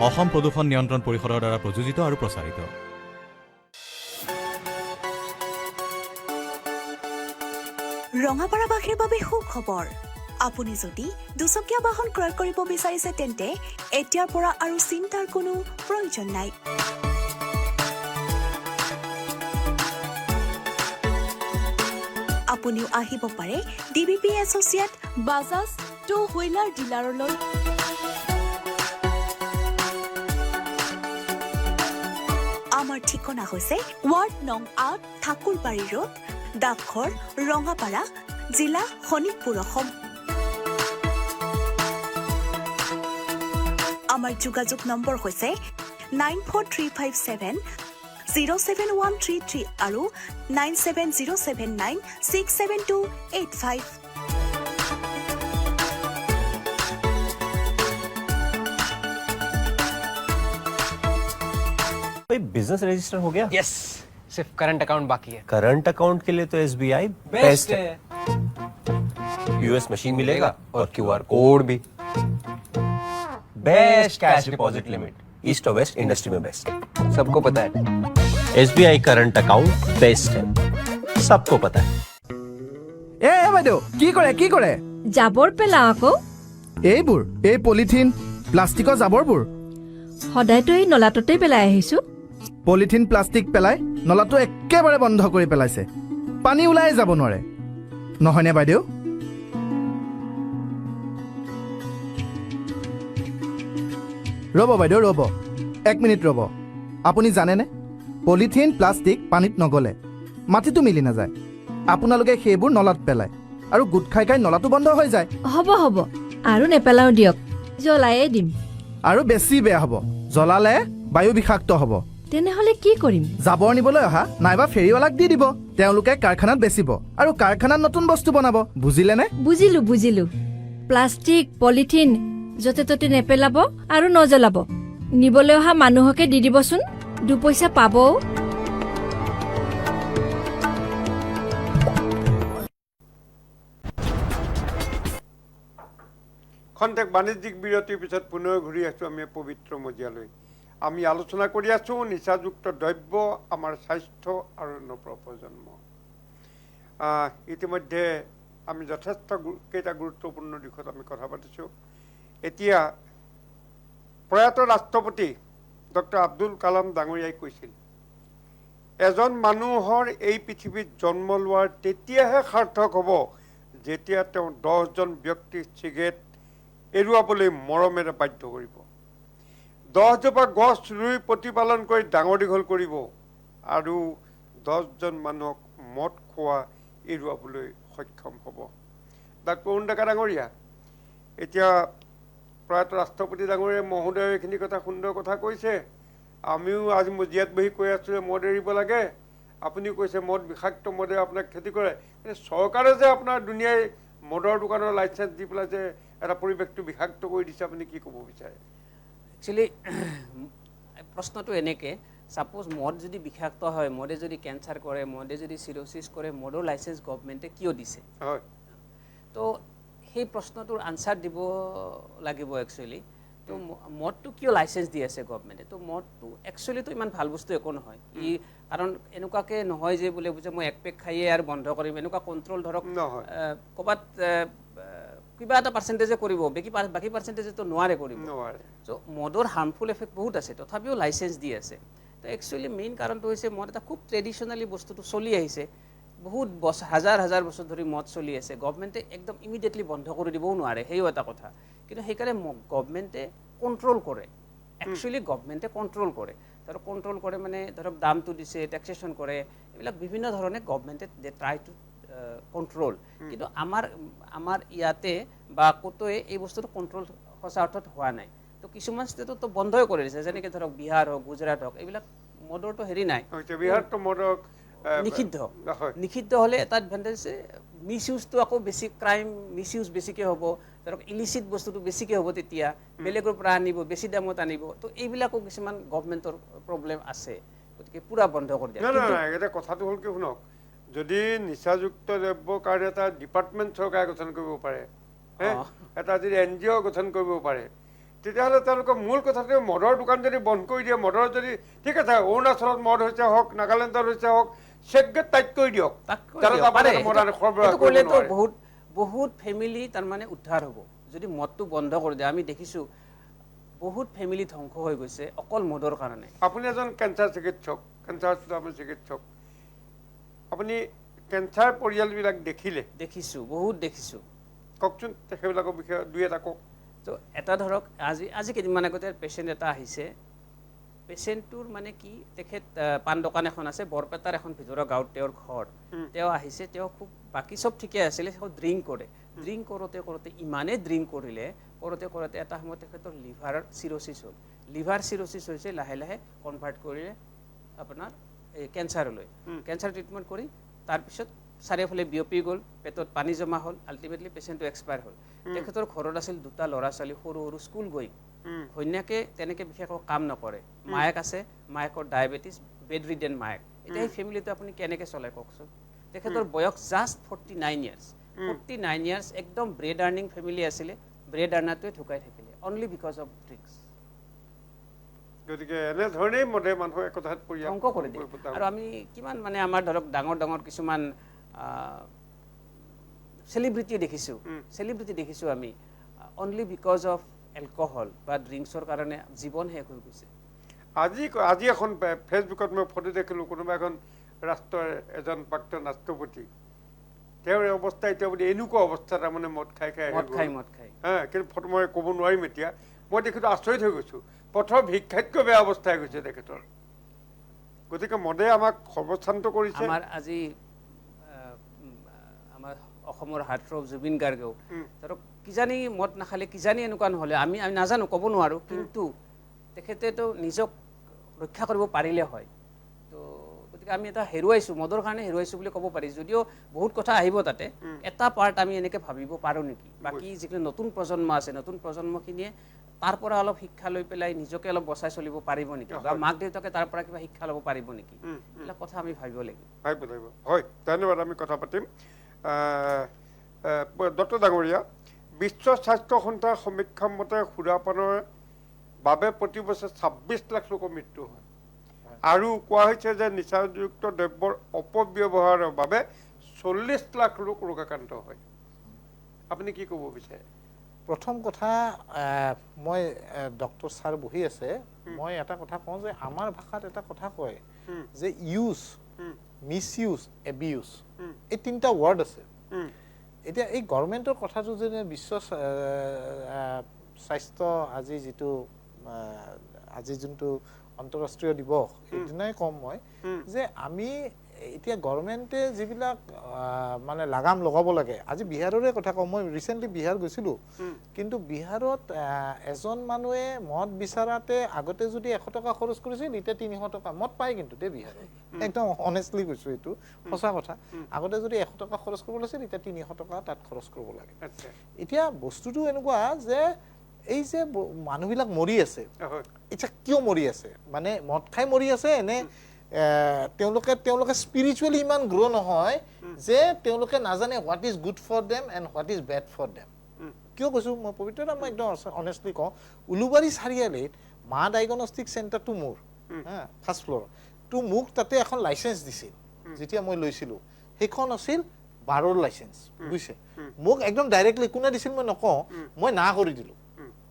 অসম প্ৰদূষণ নিয়ন্ত্ৰণ পৰিষদৰ দ্বাৰা প্ৰযোজিত আৰু প্ৰচাৰিত ৰঙাপাৰাবাসীৰ বাবে সুখবৰ আপুনি যদি দুচকীয়া বাহন ক্ৰয় কৰিব বিচাৰিছে তেন্তে এতিয়াৰ পৰা আৰু চিন্তাৰ কোনো প্ৰয়োজন নাই আপুনিও আহিব পাৰে DBP associate Bajaj two wheeler ডিলাৰলৈ আমাৰ ঠিকনা হৈছে ৱাৰ্ড নং ৮ ঠাকুৰবাৰী ৰোড ডাকঘৰ ৰঙাপাৰা জিলা শোণিতপুৰ অসম আমাৰ যোগাযোগ নম্বৰ হৈছে 9435707133 আৰু 9707967285 भाई बिजनेस रजिस्टर हो गया? यस, सिर्फ करंट अकाउंट बाकी है। करंट अकाउंट के लिए तो SBI बेस्ट है। US मशीन मिलेगा और QR कोड भी। Best cash deposit limit, east और वेस्ट इंडस्ट्री में बेस्ट, सबको पता है। SBI करंट अकाउंट बेस्ट है, सबको पता है। এ বাইদেউ কি কৰে জাবৰ পেলা আকৌ এইবোৰ এই পলিথিন প্লাষ্টিকৰ জাবৰবোৰ সদায়তো এই নলাটোতেই পেলাই আহিছো পলিথিন প্লাষ্টিক পেলাই নলাটো একেবাৰে বন্ধ কৰি পেলাইছে পানী ওলাই যাব নোৱাৰে নহয়নে বাইদেউ ৰ'ব বাইদেউ ৰ'ব 1 মিনিট ৰ'ব আপুনি জানেনে পলিথিন প্লাষ্টিক পানীত নগলে মাটিটো মিলি নাযায় আপোনালোকে সেইবোৰ নলাত পেলাই আৰু গুট খাই খাই নলাটো বন্ধ হৈ যায় হ'ব আৰু নেপেলাও দিয়ক জ্বলায়ে দিম আৰু বেছি বেয়া হ'ব জ্বলালে বায়ু বিষাক্ত হ'ব তেনেহলে কি কৰিম জাবৰ নিবলৈ অহা নাইবা ফেৰিৱালাক দি দিব তেওঁলোকে কাৰখানাত বেচিব আৰু কাৰখানাত নতুন বস্তু বনাব বুজিলেনে বুজিলো প্লাষ্টিক পলিথিন যতে ততে নেপেলাব আৰু নজ্বলাব নিবলৈ অহা মানুহকে দি দিবচোন 2 পইচা পাব খন্তেক বাণিজ্যিক বিৰতিৰ পিছত পুনৰ ঘূৰি আছোঁ আমি পবিত্ৰ মজিয়ালৈ আমি আলোচনা কৰি আছোঁ নিচাযুক্ত দ্ৰব্য আমাৰ স্বাস্থ্য আৰু নৱপ্ৰজন্ম ইতিমধ্যে আমি যথেষ্ট কেইটা গুৰুত্বপূৰ্ণ দিশত আমি কথা পাতিছোঁ এতিয়া প্ৰয়াত ৰাষ্ট্ৰপতি ডক্টৰ আব্দুল কালাম ডাঙৰীয়াই কৈছিল এজন মানুহৰ এই পৃথিৱীত জন্ম লোৱাৰ তেতিয়াহে সাৰ্থক হ'ব যেতিয়া তেওঁ 10জন ব্যক্তি সিগাৰেট এৰুৱাবলৈ মৰমেৰে বাধ্য কৰিব 10জোপা গছ ৰুই প্ৰতিপালন কৰি ডাঙৰ দীঘল কৰিব আৰু 10জন মানুহক মদ খোৱা এৰুৱাবলৈ সক্ষম হ'ব ডাক্তৰ অৰুণ ডেকা ডাঙৰীয়া এতিয়া প্ৰয়াত ৰাষ্ট্ৰপতি ডাঙৰীয়া মহোদয়ে এইখিনি কথা সুন্দৰ কথা কৈছে আমিও আজি মজিয়াত বহি কৈ আছোঁ যে মদ এৰিব লাগে আপুনি কৈছে মদ বিষাক্ত মদে আপোনাক ক্ষতি কৰে কিন্তু চৰকাৰে যে আপোনাৰ দুনিয়াই মদৰ দোকানৰ লাইচেন্স দি পেলাই যে এটা পৰিৱেশটো বিষাক্ত কৰি দিছে আপুনি কি ক'ব বিচাৰে একচুৱেলি প্ৰশ্নটো এনেকৈ সাপোজ মদ যদি বিষাক্ত হয় মদে যদি কেঞ্চাৰ কৰে মদে যদি চিৰ'চিছ কৰে মদৰ লাইচেন্স গভৰ্ণমেণ্টে কিয় দিছে হয় তো সেই প্ৰশ্নটোৰ আনচাৰ দিব লাগিব একচুৱেলি তো মদটো কিয় লাইচেন্স দি আছে গভৰ্ণমেণ্টে তো মদটো একচুৱেলিতো ইমান ভাল বস্তু একো নহয় ই কাৰণ এনেকুৱাকৈ নহয় যে বোলে বুজে মই 1 পেক খাইয়ে আৰু বন্ধ কৰিম এনেকুৱা কণ্ট্ৰল ধৰক ক'ৰবাত কিবা এটা পাৰ্চেণ্টেজে কৰিব বাকী পাৰ্চেণ্টেজেতো নোৱাৰে কৰিব চ' মদৰ হাৰ্মফুল এফেক্ট বহুত আছে তথাপিও লাইচেন্স দি আছে তো একচুৱেলি মেইন কাৰণটো হৈছে মদ এটা খুব ট্ৰেডিশ্যনেলি বস্তুটো চলি আহিছে বহুত হাজাৰ বছৰ ধৰি মদ চলি আছে গভৰ্ণমেণ্টে একদম ইমিডিয়েটলি বন্ধ কৰি দিবও নোৱাৰে সেইও এটা কথা কিন্তু সেইকাৰণে গভৰ্ণমেণ্টে কণ্ট্ৰল কৰে একচুৱেলি গভৰ্ণমেণ্টে কণ্ট্ৰল কৰে ধৰক কণ্ট্ৰল কৰে মানে ধৰক দামটো দিছে টেক্সেশ্যন কৰে এইবিলাক বিভিন্ন ধৰণে গভৰ্ণমেণ্টে দে ট্ৰাই টু কণ্ট্ৰল কিন্তু আমাৰ ইয়াতে বা ক'তোৱে এই বস্তুটো কণ্ট্ৰল সঁচা অৰ্থত হোৱা নাই তো কিছুমান ষ্টেটতো বন্ধই কৰি দিছে যেনেকৈ ধৰক বিহাৰ হওক গুজৰাট হওক এইবিলাক মদৰটো হেৰি নাই বিহাৰটো মদক নিষিদ্ধ হ'লে এটা এডভান্টেজ মিছ ইউজটো আকৌ বেছি ক্ৰাইম মিছ ইউজ বেছিকৈ হ'ব ধৰক ইলিচিট বস্তুটো বেছিকৈ হ'ব তেতিয়া বেলেগৰ পৰা আনিব বেছি দামত আনিব তো এইবিলাকো কিছুমান গভৰ্ণমেণ্টৰ প্ৰব্লেম আছে গতিকে পূৰা বন্ধ কৰি দিয়ে এটা কথাটো হ'ল কি শুনক যদি নিচাযুক্ত দ্ৰব্যৰ কাৰণে এটা ডিপাৰ্টমেণ্ট চৰকাৰে গঠন কৰিব পাৰে এটা যদি NGO গঠন কৰিব পাৰে তেতিয়াহ'লে তেওঁলোকৰ মূল কথাটো মদৰ দোকান যদি বন্ধ কৰি দিয়ে মদৰ যদি ঠিক আছে অৰুণাচলত মদ হৈছে হওক নাগালেণ্ডত হৈছে হওক চেকগেট টাইট কৰি দিয়ক বহুত ফেমিলি তাৰমানে উদ্ধাৰ হ'ব যদি মদটো বন্ধ কৰি দিয়ে আমি দেখিছোঁ বহুত ফেমিলি ধ্বংস হৈ গৈছে অকল মদৰ কাৰণে আপুনি এজন কেঞ্চাৰ চিকিৎসক আপুনি কেঞ্চাৰ পৰিয়ালবিলাক দেখিছোঁ বহুত দেখিছোঁ কওকচোন সেইবিলাকৰ বিষয়ে দুই এটা কওক তো এটা ধৰক আজি কেইদিনমান আগতে পেচেণ্ট এটা আহিছে পেচেণ্টটোৰ মানে কি তেখেত পাণ দোকান এখন আছে বৰপেটাৰ এখন ভিতৰৰ গাঁৱত তেওঁৰ ঘৰ তেওঁ আহিছে তেওঁ খুব বাকী চব ঠিকে আছিলে তেওঁ ড্ৰিংক কৰোঁতে ইমানেই ড্ৰিংক কৰিলে এটা সময়ত তেখেতৰ লিভাৰ চিৰ'চিছ হৈছে লাহে লাহে কনভাৰ্ট কৰিলে আপোনাৰ এই কেঞ্চাৰলৈ কেঞ্চাৰ ট্ৰিটমেণ্ট কৰি তাৰপিছত চাৰিওফালে বিয়পি গ'ল পেটত পানী জমা হ'ল আল্টিমেটলি পেচেণ্টটো এক্সপায়াৰ হ'ল তেখেতৰ ঘৰত আছিল 2টা ল'ৰা ছোৱালী সৰু স্কুল গৈ ঘৈণীয়েকে তেনেকৈ বিশেষ কাম নকৰে, মায়েক আছে, মায়েকৰ ডায়েবেটিছ, বেড ৰিডেন মায়েক, এতিয়া এই ফেমিলিটো আপুনি কেনেকৈ চলাই কওকচোন। তেখেতৰ বয়স জাষ্ট 49 ইয়াৰ্ছ, 49 ইয়াৰ্ছ, একদম ব্ৰেড আৰ্নিং ফেমিলি আছিলে, ব্ৰেড আৰ্নাৰটোৱে ঢুকাই থাকিলে অনলি বিকজ অফ ড্ৰিংকছ। গতিকে এনেধৰণেই মদে মানুহ একতাত পৰিয়াল ধ্বংস কৰি দিয়ে। আৰু আমি কিমান মানে আমাৰ ধৰক ডাঙৰ ডাঙৰ কিছুমান চেলিব্ৰিটি দেখিছোঁ আমি অনলি বিকজ অফ এলকহল বা ড্ৰিংকছৰ কাৰণে জীৱন শেষ হৈ গৈছে। আজি এখন ফেচবুকত মই ফটো দেখিলোঁ, কোনোবা এখন ৰাষ্ট্ৰৰ এজন প্ৰাক্তন ৰাষ্ট্ৰপতি, তেওঁৰ অৱস্থা এতিয়া বুলি এনেকুৱা অৱস্থা তাৰমানে মদ খাই কিন্তু ফটো মই ক'ব নোৱাৰিম এতিয়া। মই দেখিছোঁ আচৰিত হৈ গৈছোঁ, পথৰ ভিক্ষাতকৈ বেয়া অৱস্থা হৈ গৈছে তেখেতৰ। গতিকে মদে আমাক সৰ্বশান্ত কৰিছে। আমাৰ আজি আমাৰ অসমৰ হাৰ্টথ্ৰব জুবিন গাৰ্গেও ধৰক কিজানি মদ নাখালে, কিজানি এনেকুৱা নহ'লে, আমি নাজানো, ক'ব নোৱাৰোঁ, কিন্তু তেখেতেতো নিজক ৰক্ষা কৰিব পাৰিলে হয়। তো গতিকে আমি এটা হেৰুৱাইছোঁ, মদৰ কাৰণে হেৰুৱাইছোঁ বুলি ক'ব পাৰি, যদিও বহুত কথা আহিব তাতে। এটা পাৰ্ট আমি এনেকৈ ভাবিব পাৰোঁ নেকি, বাকী যিখিনি নতুন প্ৰজন্ম আছে, নতুন প্ৰজন্মখিনিয়ে তাৰ পৰা অলপ শিক্ষা লৈ পেলাই নিজকে অলপ বচাই চলিব পাৰিব নেকি, বা মাক দেউতাকে তাৰ পৰা কিবা শিক্ষা ল'ব পাৰিব নেকি, এইবিলাক কথা আমি ভাবিব লাগিব। হয়, ধন্যবাদ। আমি কথা পাতিম। ডক্টৰ ডাঙৰীয়া, বিশ্ব স্বাস্থ্য সংস্থাৰ সমীক্ষা মতে সুৰাপানৰ বাবে প্ৰতি বছৰে 26 লাখ লোকৰ মৃত্যু হয়, আৰু কোৱা হৈছে যে নিচাযুক্ত দ্ৰব্যৰ অপব্যৱহাৰৰ বাবে 40 লাখ লোক ৰোগাক্ৰান্ত হয়। আপুনি কি ক'ব বিচাৰে? প্ৰথম কথা, মই ডক্টৰ ছাৰ বহি আছে, মই এটা কথা কওঁ যে আমাৰ ভাষাত এটা কথা কয় যে ইউজ, মিছ ইউজ, এবিউজ, এই তিনিটা ৱৰ্ড আছে। এতিয়া এই গভৰ্ণমেণ্টৰ কথাটো যে বিশ্ব স্বাস্থ্য আজি যোনটো আন্তঃৰাষ্ট্ৰীয় দিৱস, সেইদিনাই ক'ম মই যে আমি এতিয়া গভৰ্ণমেণ্টে যিবিলাক মানে লাগাম লগাব লাগে, আজি বিহাৰৰে কথা কওঁ, মই ৰিচেণ্টলি বিহাৰ গৈছিলোঁ, কিন্তু বিহাৰত এজন মানুহে মদ বিচাৰাতে আগতে যদি 100 টকা খৰচ কৰিছিল, এতিয়া 300 টকা মদ পায় কিন্তু দেই বিহাৰত, একদম অনেষ্টলি কৈছোঁ, এইটো সঁচা কথা। আগতে যদি 100 টকা খৰচ কৰিব লাগিছিল, এতিয়া 300 টকা তাত খৰচ কৰিব লাগে। এতিয়া বস্তুটো এনেকুৱা যে এই যে মানুহবিলাক মৰি আছে, এতিয়া কিয় মৰি আছে, মানে মদ খাই মৰি আছে নে তেওঁলোকে স্পিৰিচুৱেলি ইমান গ্ৰ' নহয় যে তেওঁলোকে নাজানে what is good for them and what is bad for them. কিয় কৈছোঁ মই পবিত্ৰ, মই একদম অনেষ্টলি কওঁ, উলুবাৰী চাৰিআলিত মা ডায়েগনষ্টিক চেণ্টাৰটো মোৰ, ফাৰ্ষ্ট ফ্ল'ৰ টো, মোক তাতে এখন লাইচেঞ্চ দিছিল যেতিয়া মই লৈছিলোঁ, সেইখন আছিল 12ৰ লাইচেঞ্চ, বুজিছে। মোক একদম ডাইৰেক্টলি কোনে দিছিল মই নকওঁ, মই না কৰি দিলোঁ,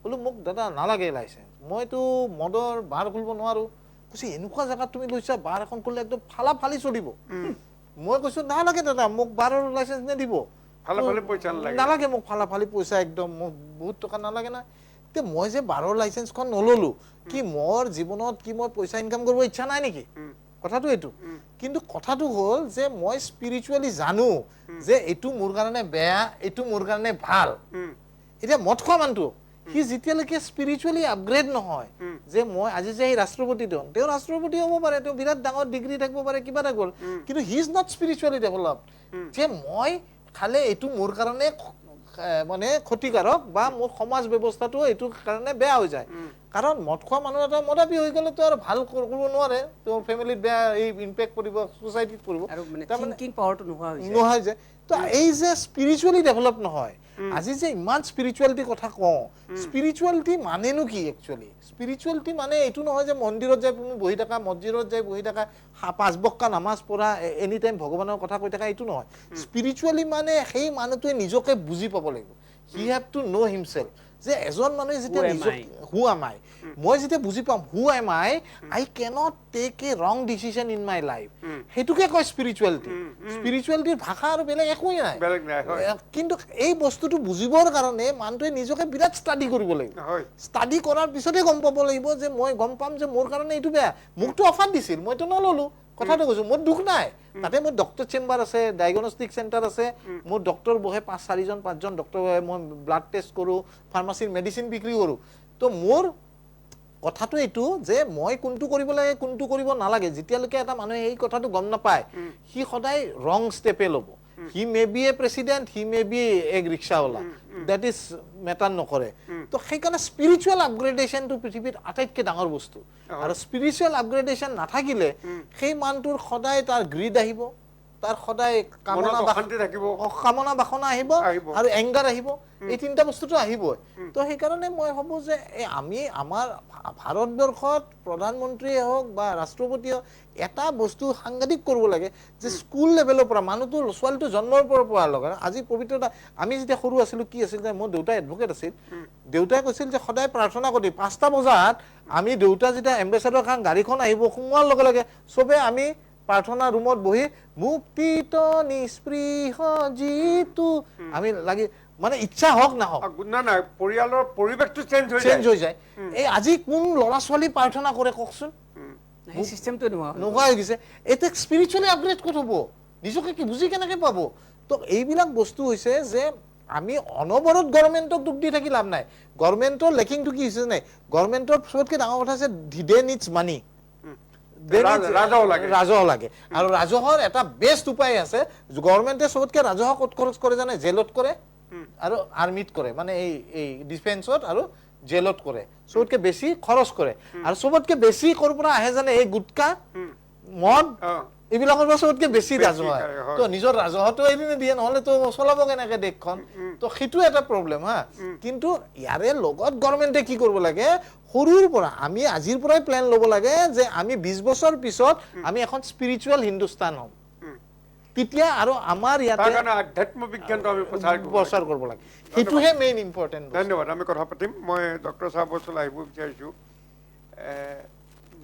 বোলো মোক দাদা নালাগে লাইচেঞ্চ, মইতো মদৰ বাৰ খুলিব নোৱাৰোঁ। কৈছে এনেকুৱা জেগাত তুমি লৈছা, বাৰ এখন কৰিলে একদম ফালি চলিব। মই কৈছোঁ নালাগে দাদা, মোক 12ৰ লাইচেঞ্চ নিদিব, নালাগে মোক ফালি পইচা, একদম মোক বহুত টকা নালাগে না। এতিয়া মই যে 12ৰ লাইচেঞ্চখন নল'লোঁ, কি মোৰ জীৱনত কি মই পইচা ইনকাম কৰিব ইচ্ছা নাই নেকি? কথাটো এইটো। কিন্তু কথাটো হ'ল যে মই স্পিৰিচুৱেলি জানো যে এইটো মোৰ কাৰণে বেয়া, এইটো মোৰ কাৰণে ভাল। এতিয়া মদ খোৱা মানুহটো সি যেতিয়ালৈকে স্পিৰিচুৱেলি আপগ্ৰেড নহয়, যে মই আজি যে এই ৰাষ্ট্ৰপতি তেওঁ ৰাষ্ট্ৰপতি হ'ব পাৰে, তেওঁ বিৰাট ডাঙৰ ডিগ্ৰী থাকিব পাৰে, কিবা এটা গ'ল, কিন্তু he is not spiritually developed, যে মই খালে এইটো মোৰ কাৰণে মানে ক্ষতিকাৰক, বা মোৰ সমাজ ব্যৱস্থাটো এইটোৰ কাৰণে বেয়া হৈ যায়। কাৰণ মদ খোৱা মানুহ এটা মদাবী হৈ গ'লেতো আৰু ভাল কৰিব নোৱাৰে, তেওঁৰ ফেমিলিত বেয়া এই ইম্পেক্ট কৰিব, ছ'চাইটিত কৰিব, নোহোৱা হৈ যায়। তো এই যে স্পিৰিচুৱেলি ডেভেলপ নহয়, আজি যে ইমান স্পিৰিচুৱেলিটিৰ কথা কওঁ, স্পিৰিচুৱেলিটি মানেনো কি একচুৱেলি? স্পিৰিচুৱেলিটি মানে এইটো নহয় যে মন্দিৰত যাই তুমি বহি থাকা, মছজিদত যাই বহি থাকা, 5 বক্কা নামাজ পঢ়া, এনি টাইম ভগৱানৰ কথা কৈ থাকা, এইটো নহয়। স্পিৰিচুৱেলি মানে সেই মানুহটোৱে নিজকে বুজি পাব লাগিব, হি হেভ টু ন' হিমছেল্ফ, যে এজন মানুহে যেতিয়া নিজক হু এম আই, মই যেতিয়া বুজি পাম who am I cannot take a ৰং ডিচিশ্যন ইন মাই লাইফ, সেইটোকে কয় স্পিৰিচুৱেলিটি। স্পিৰিচুৱেলিটিৰ ভাষা আৰু বেলেগ একোৱেই নাই। কিন্তু এই বস্তুটো বুজিবৰ কাৰণে মানুহটোৱে নিজকে বিৰাট ষ্টাডি কৰিব লাগিব। ষ্টাডি কৰাৰ পিছতে গম পাব লাগিব যে মই গম পাম যে মোৰ কাৰণে এইটো বেয়া। মোকতো অফাৰ দিছিল, মইতো নল'লোঁ, কথাটো কৈছোঁ, মোৰ দুখ নাই। তাতে মোৰ ডক্টৰ চেম্বাৰ আছে, ডায়েগনষ্টিক চেণ্টাৰ আছে, মোৰ ডক্টৰ বহে 4-5জন ডক্টৰ বহে, মই ব্লাড টেষ্ট কৰোঁ, ফাৰ্মাচীৰ মেডিচিন বিক্ৰী কৰোঁ। তো মোৰ কথাটো এইটো যে মই কোনটো কৰিব লাগে, কোনটো কৰিব নালাগে, যেতিয়ালৈকে এটা মানুহে এই কথাটো গম নাপায়, সি সদায় ৰং ষ্টেপে ল'ব। He may be a president, he may be a rickshawwala, that is matter নকৰে তো সেইকাৰণে স্পিৰিচুৱেল আপগ্ৰেডেশ্যনটো পৃথিৱীত আটাইতকৈ ডাঙৰ বস্তু আৰু স্পিৰিচুৱেল আপগ্ৰেডেশ্যন নাথাকিলে সেই মানুহটোৰ সদায় তাৰ গ্ৰীড আহিব তাৰ সদায় কামনা বাসনা আহিব আৰু এংগাৰ আহিব এই তিনিটা বস্তুটো আহিবই তো সেইকাৰণে মই ভাবোঁ যে আমি আমাৰ ভাৰতবৰ্ষত প্ৰধানমন্ত্ৰীয়ে হওক বা ৰাষ্ট্ৰপতিয়ে এটা বস্তু সাংঘাতিক কৰিব লাগে যে স্কুল লেভেলৰ পৰা মানুহটো ছোৱালীটো জন্মৰ পৰা পোৱাৰ লগে আজি পবিত্ৰতা আমি যেতিয়া সৰু আছিলোঁ কি আছিল যে মোৰ দেউতা এডভকেট আছিল দেউতাই কৈছিল যে সদায় প্ৰাৰ্থনা কৰি 5টা বজাত আমি দেউতা যেতিয়া এম্বেচাডৰ খান গাড়ীখন আহিব সোমোৱাৰ লগে লগে চবে আমি প্ৰাৰ্থনা ৰুমত বহি মুক্তিত নিস্পৃহ যিটো আমি লাগি মানে ইচ্ছা হওক না হওক না পৰিয়ালৰ পৰিৱেশটো চেঞ্জ হৈ যায় এই আজি কোন ল'ৰা ছোৱালী প্ৰাৰ্থনা কৰে কওকচোন এই সিস্টেমটো নোহোৱা হৈ গৈছে এতিয়া স্পিৰিচুৱেলি আপগ্ৰেড ক'ত হ'ব নিজকে কি বুজি কেনেকৈ পাব তো এইবিলাক বস্তু হৈছে যে আমি অনবৰত গভৰ্ণমেণ্টক দুখ দি থাকি লাভ নাই গভৰ্ণমেণ্টৰ লেকিংটো কি হৈছে নাই গভৰ্ণমেণ্টৰ চবতকৈ ডাঙৰ কথা আছে দে নিডছ মানি ৰাজহ লাগে আৰু ৰাজহৰ এটা বেষ্ট উপায় আছে গভৰ্ণমেণ্টে চবতকৈ ৰাজহ ক'ত খৰচ কৰে জানে জেলত কৰে আৰু আৰ্মিত কৰে মানে এই ডিফেন্সত আৰু জেলত কৰে চবতকৈ বেছি খৰচ কৰে আৰু চবতকৈ বেছি ক'ৰ পৰা আহে জানে এই গুটকা মদ এইবিলাকৰ পৰা চবতকৈ বেছি ৰাজহ হয় তো নিজৰ ৰাজহটো এৰি নিদিয়ে নহ'লেতো চলাব কেনেকৈ দেশখন তো সেইটো এটা প্ৰব্লেম হা কিন্তু ইয়াৰে লগত গভৰ্ণমেণ্টে কি কৰিব লাগে সৰুৰ পৰা আমি আজিৰ পৰাই প্লেন ল'ব লাগে যে আমি 20 বছৰ পিছত আমি এখন স্পিৰিচুৱেল হিন্দুস্তান হ'ম তেতিয়া আৰু আমাৰ ইয়াতে আধ্যাত্ম বিজ্ঞানটো আমি প্ৰচাৰ কৰিব লাগে সেইটোহে মেইন ইম্পৰ্টেণ্ট ধন্যবাদ আমি কথা পাতিম মই ডক্টৰ চাহাব ওচৰলৈ আহিব বিচাৰিছোঁ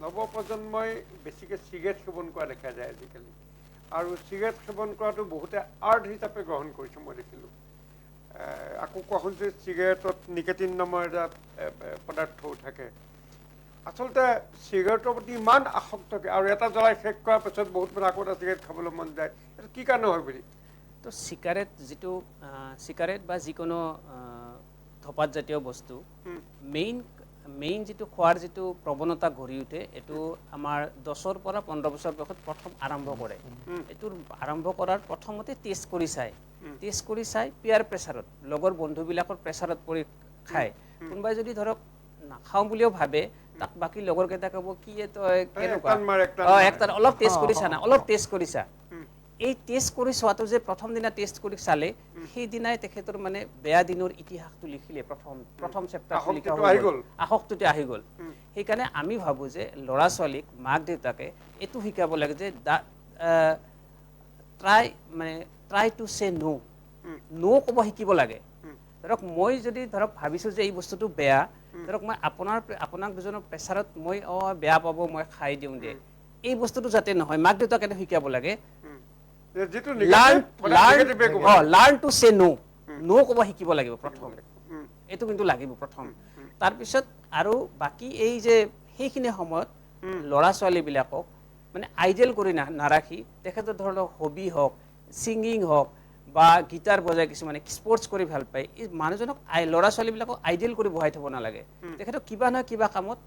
নৱপ্ৰজন্মই বেছিকৈ চিগাৰেট সেৱন কৰা দেখা যায় আজিকালি আৰু চিগাৰেট সেৱন কৰাটো বহুতে আৰ্ট হিচাপে গ্ৰহণ কৰিছে মই দেখিলোঁ আকৌ কোৱা শুনিছোঁ চিগাৰেটত নিকেটিন নামৰ এটা পদাৰ্থও থাকে আচলতে চিগাৰেটৰ প্ৰতি ইমান আসক্ত আৰু এটা জ্বলাই শেষ কৰাৰ পিছত বহুত মানে আকৌ এটা চিগাৰেট খাবলৈ মন যায় এইটো কি কাৰণে হয় বুলি তো চিগাৰেট বা যিকোনো ধপাত জাতীয় বস্তু মেইন যিটো খোৱাৰ যিটো প্ৰৱণতা গঢ়ি উঠে এইটো আমাৰ 10ৰ পৰা 15 বছৰ বয়সত প্ৰথম আৰম্ভ কৰে এইটোৰ আৰম্ভ কৰাৰ প্ৰথমতে টেষ্ট কৰি চাই পিয়াৰ প্ৰেছাৰত লগৰ বন্ধুবিলাকৰ প্ৰেছাৰত পৰি খায় কোনোবাই যদি ধৰক নাখাওঁ বুলিও ভাবে তাক বাকী লগৰকেইটা ক'ব কি তই কেনেকুৱা অলপ টেষ্ট কৰিছা না অলপ টেষ্ট কৰিছা এই টেষ্ট কৰি চোৱাটো যে প্ৰথম দিনা টেষ্ট কৰি চালে সেইদিনাই তেখেতৰ মানে বেয়া দিনৰ ইতিহাসটো লিখিলে প্ৰথম চেপ্টাৰটো লিখা হৈ গ'ল আসক্তিটো আহি গ'ল সেইকাৰণে আমি ভাবোঁ যে ল'ৰা ছোৱালীক মাক দেউতাকে এইটো শিকাব লাগে যে ট্ৰাই টু চে নো ক'ব শিকিব লাগে ধৰক মই যদি ধৰক ভাবিছোঁ যে এই বস্তুটো বেয়া ধৰক মই আপোনাক দুজনৰ প্ৰেছাৰত মই বেয়া পাব মই খাই দিওঁ দে এই বস্তুটো যাতে নহয় মাক দেউতাকে শিকাব লাগে লাৰ্ণ টু চে নো ক'ব শিকিব লাগিব প্ৰথম এইটো কিন্তু লাগিব প্ৰথম তাৰপিছত আৰু বাকী এই যে সেইখিনি সময়ত ল'ৰা ছোৱালীবিলাকক মানে আইডিয়েল কৰি নাৰাখি তেখেতৰ ধৰণৰ হবি হওক ছিংগিং হওক বা গিটাৰ বজাই কিছুমানে স্পৰ্টছ কৰি ভাল পায় এই মানুহজনক ল'ৰা ছোৱালীবিলাকক আইডিয়েল কৰি বহাই থ'ব নালাগে তেখেতক কিবা নহয় কিবা কামত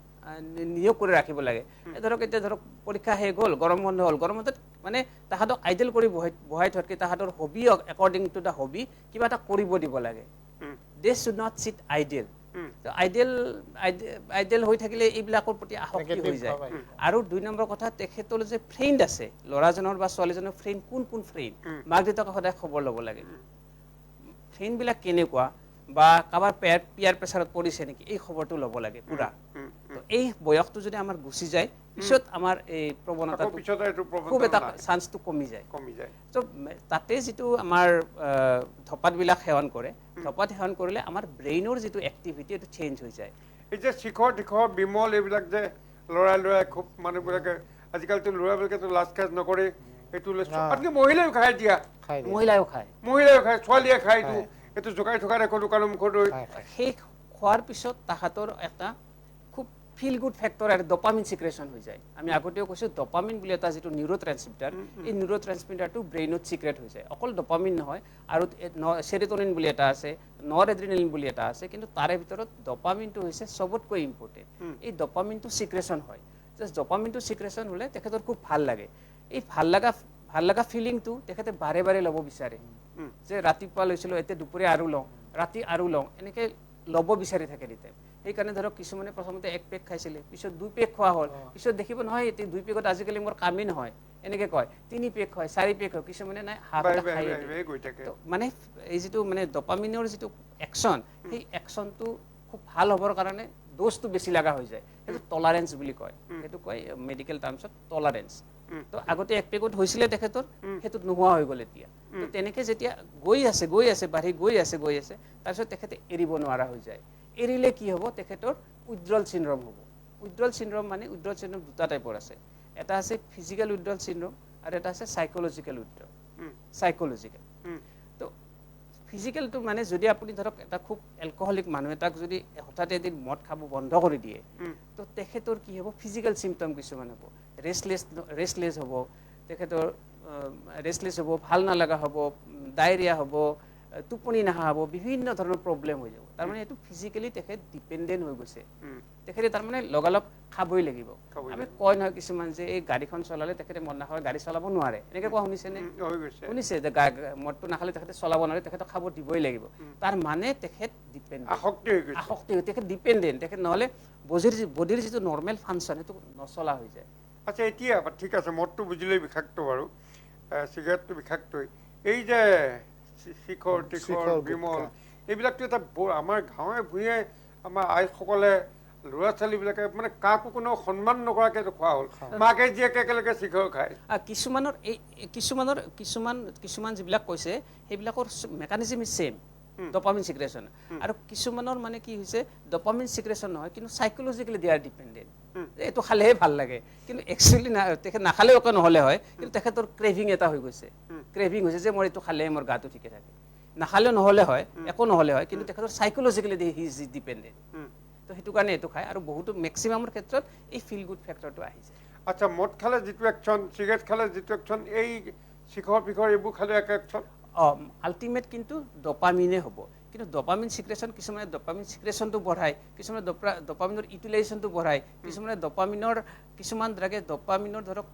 নিয়োগ কৰি ৰাখিব লাগে ধৰক এতিয়া ধৰক পৰীক্ষা শেষ হ'ল গৰম বন্ধ হ'ল গৰম বন্ধত মানে তাহাঁতক আইডিয়েল কৰি বহাই থোৱাতকৈ তাহাঁতৰ hobby according to the hobby কিবা এটা কৰিব দিব লাগে they should not sit idle idle হৈ থাকিলে এইবিলাকৰ প্ৰতি আসক্তি হৈ যায় আৰু 2 নম্বৰ কথা তেখেতৰ যে ফ্ৰেণ্ড আছে ল'ৰাজনৰ বা ছোৱালীজনৰ ফ্ৰেণ্ড কোন ফ্ৰেণ্ড মাক দেউতাকে সদায় খবৰ ল'ব লাগে ফ্ৰেণ্ডবিলাক কেনেকুৱা বা কাৰোবাৰ পিয়াৰ প্ৰেছাৰত পৰিছে নেকি এই খবৰটো ল'ব লাগে পুৰা এই বয়সটো যদি আমাৰ গুচি যায় পিছত আমাৰ এই প্ৰৱণতাটো খুব এটা চান্সটো কমি যায় তো তাতে যিটো আমাৰ ধপাতবিলাক সেৱন কৰে ধপাত সেৱন কৰিলে আমাৰ ব্ৰেইনৰ যিটো এক্টিভিটি এইটো চেঞ্জ হৈ যায় এই যে শিখৰ বিমল এইবিলাক যে ল'ৰাই খুব মানুহবিলাকে আজিকালিতো ল'ৰাবিলাকেতো লাজ কাজ নকৰে এইটো মহিলাইও খাই দিয়া মহিলাইও খায় ছোৱালীয়ে খায় এইটো জোকাই থকা দেখো দোকানৰ মুখত সেই খোৱাৰ পিছত তাহাঁতৰ এটা খুব ফিল গুড ফেক্টৰ আৰু ডপামিন চিক্ৰেশ্যন হৈ যায় আমি আগতেও কৈছোঁ ডপামিন বুলি এটা যিটো নিউৰো ট্ৰেন্সমিটাৰ এই নিউৰো ট্ৰেন্সমিটাৰটো ব্ৰেইনত চিক্ৰেট হৈ যায় অকল ডপামিন নহয় আৰু চেৰিটনিন বুলি এটা আছে নৰ এড্ৰিনেলিন বুলি এটা আছে কিন্তু তাৰে ভিতৰত ডপামিনটো হৈছে চবতকৈ ইম্পৰ্টেণ্ট এই ডপামিনটো চিক্ৰেশ্যন হয় জাষ্ট ডপামিনটো চিক্ৰেশ্যন হ'লে তেখেতৰ খুব ভাল লাগে এই ভাল লগা ফিলিংটো তেখেতে বাৰে বাৰে ল'ব বিচাৰে যে ৰাতিপুৱা লৈছিলোঁ এতিয়া দুপৰীয়া আৰু লওঁ ৰাতি আৰু লওঁ এনেকৈ ল'ব বিচাৰি থাকে এনিটাইম সেইকাৰণে ধৰক কিছুমানে প্ৰথমতে 1 পেক খাইছিলে পিছত 2 পেক খোৱা হ'ল পিছত দেখিব নহয় 2 পেকত আজিকালি মোৰ কামেই নহয় এনেকৈ কয় 3 পেক হয় 4 পেক হয় কিছুমানে নাই হাফ এটা খাই মানে এই যিটো মানে ডপামিনৰ যিটো একশ্যন সেই একশ্যনটো খুব ভাল হ'বৰ কাৰণে ড'জটো বেছি লগা হৈ যায় সেইটো টলাৰেঞ্চ বুলি কয় সেইটো কয় মেডিকেল টাৰ্মছত টলাৰেঞ্চ তো আগতে 1 পেকত হৈছিলে তেখেতৰ সেইটো নোহোৱা হৈ গ'ল এতিয়া তো তেনেকৈ যেতিয়া গৈ আছে বাঢ়ি গৈ আছে তাৰপিছত তেখেতে এৰিব নোৱাৰা হৈ যায় এৰিলে কি হ'ব তেখেতৰ উইথড্ৰল চিনড্ৰম হ'ব উইথড্ৰল চিনড্ৰম মানে উইথড্ৰল চিনড্ৰম দুটা টাইপৰ আছে এটা আছে ফিজিকেল উইথড্ৰল চিনড্ৰম আৰু এটা আছে সাইকোলজিকেল উইথড্ৰল সাইকোলজিকেল তো ফিজিকেলটো মানে যদি আপুনি ধৰক এটা খুব এলকহলিক মানুহ এটাক যদি হঠাৎ এদিন মদ খাব বন্ধ কৰি দিয়ে তো তেখেতৰ কি হ'ব ফিজিকেল চিমটম কিছুমান হ'ব ৰেষ্টলেছ হ'ব তেখেতৰ ৰেষ্টলেছ হ'ব ভাল নালাগা হ'ব ডায়েৰিয়া হ'ব টোপনি নহা হ'ব বিভিন্ন ধৰণৰ প্ৰব্লেম হৈ যাব তাৰমানে এইটো ফিজিকেলি তেখেত ডিপেণ্ডেণ্ট হৈ গৈছে তেখেতে তাৰমানে লগালগ খাবই লাগিব আমি কয় নহয় কিছুমান যে এই গাড়ীখন চলালে তেখেতে মদ নাখালে গাড়ী চলাব নোৱাৰে এনেকৈ কোৱা শুনিছেনে শুনিছে যে মদটো নাখালে তেখেতে চলাব নোৱাৰে তেখেতক খাব দিবই লাগিব তাৰ মানে তেখেত ডিপেণ্ডেণ্ট আসক্তি হৈ তেখেত ডিপেণ্ডেণ্ট তেখেত নহ'লে বডিৰ যিটো নৰ্মেল ফাংচন সেইটো নচলা হৈ যায় আচ্ছা এতিয়া ঠিক আছে মদটো বুজিলেই বিষাক্ত বাৰু চিগাৰেটটো বিষাক্তই এই যে শিখৰ টিখৰ বিমল এইবিলাকতো এটা আমাৰ গাঁৱে ভূঞে আমাৰ আইসকলে ল'ৰা ছোৱালীবিলাকে মানে কাকো কোনো সন্মান নকৰাকৈ খোৱা হ'ল মাকে জীয়েকে একেলগে শিখৰ খায় কিছুমান যিবিলাক কৈছে সেইবিলাকৰ মেকানিজম ইজ ছেম ডপামিন চিক্ৰেশ্যন আৰু কিছুমানৰ মানে কি হৈছে ডপামিন চিক্ৰেশ্যন নহয় কিন্তু সাইকোলজিকেলি দে আৰ ডিপেণ্ডেণ্ট এইটো খালেহে ভাল লাগে কিন্তু একচুৱেলি তেখেত নাখালেও একো নহ'লে হয় কিন্তু তেখেতৰ ক্ৰেভিং এটা হৈ গৈছে ক্ৰেভিং হৈছে যে মোৰ এইটো খালেহে মোৰ গাটো ঠিকে থাকে নাখালেও নহ'লে হয় একো নহ'লে হয় কিন্তু তেখেতৰ সাইকোলজিকেলি হি ইজ ডিপেণ্ডেণ্ট তো সেইটো কাৰণে এইটো খায় আৰু বহুতো মেক্সিমামৰ ক্ষেত্ৰত এই ফিল গুড ফেক্টৰটো আহি যায় আচ্ছা মদ খালে যিটো একশ্যন চিগাৰেট খালে যিটো একশ্যন এই শিখৰ পিখৰ এইবোৰ খালে এক একশ্যন আল্টিমেট কিন্তু ডপামিনে হ'ব কিন্তু ডপামিন চিক্ৰেশ্যন কিছুমানে ডপামিন চিক্ৰেশ্যনটো বঢ়ায় কিছুমানে ডপামিনৰ ইউটিলাইজেশ্যনটো বঢ়ায় কিছুমানে ডপামিনৰ কিছুমান ড্ৰাগে ডপামিনৰ ধৰক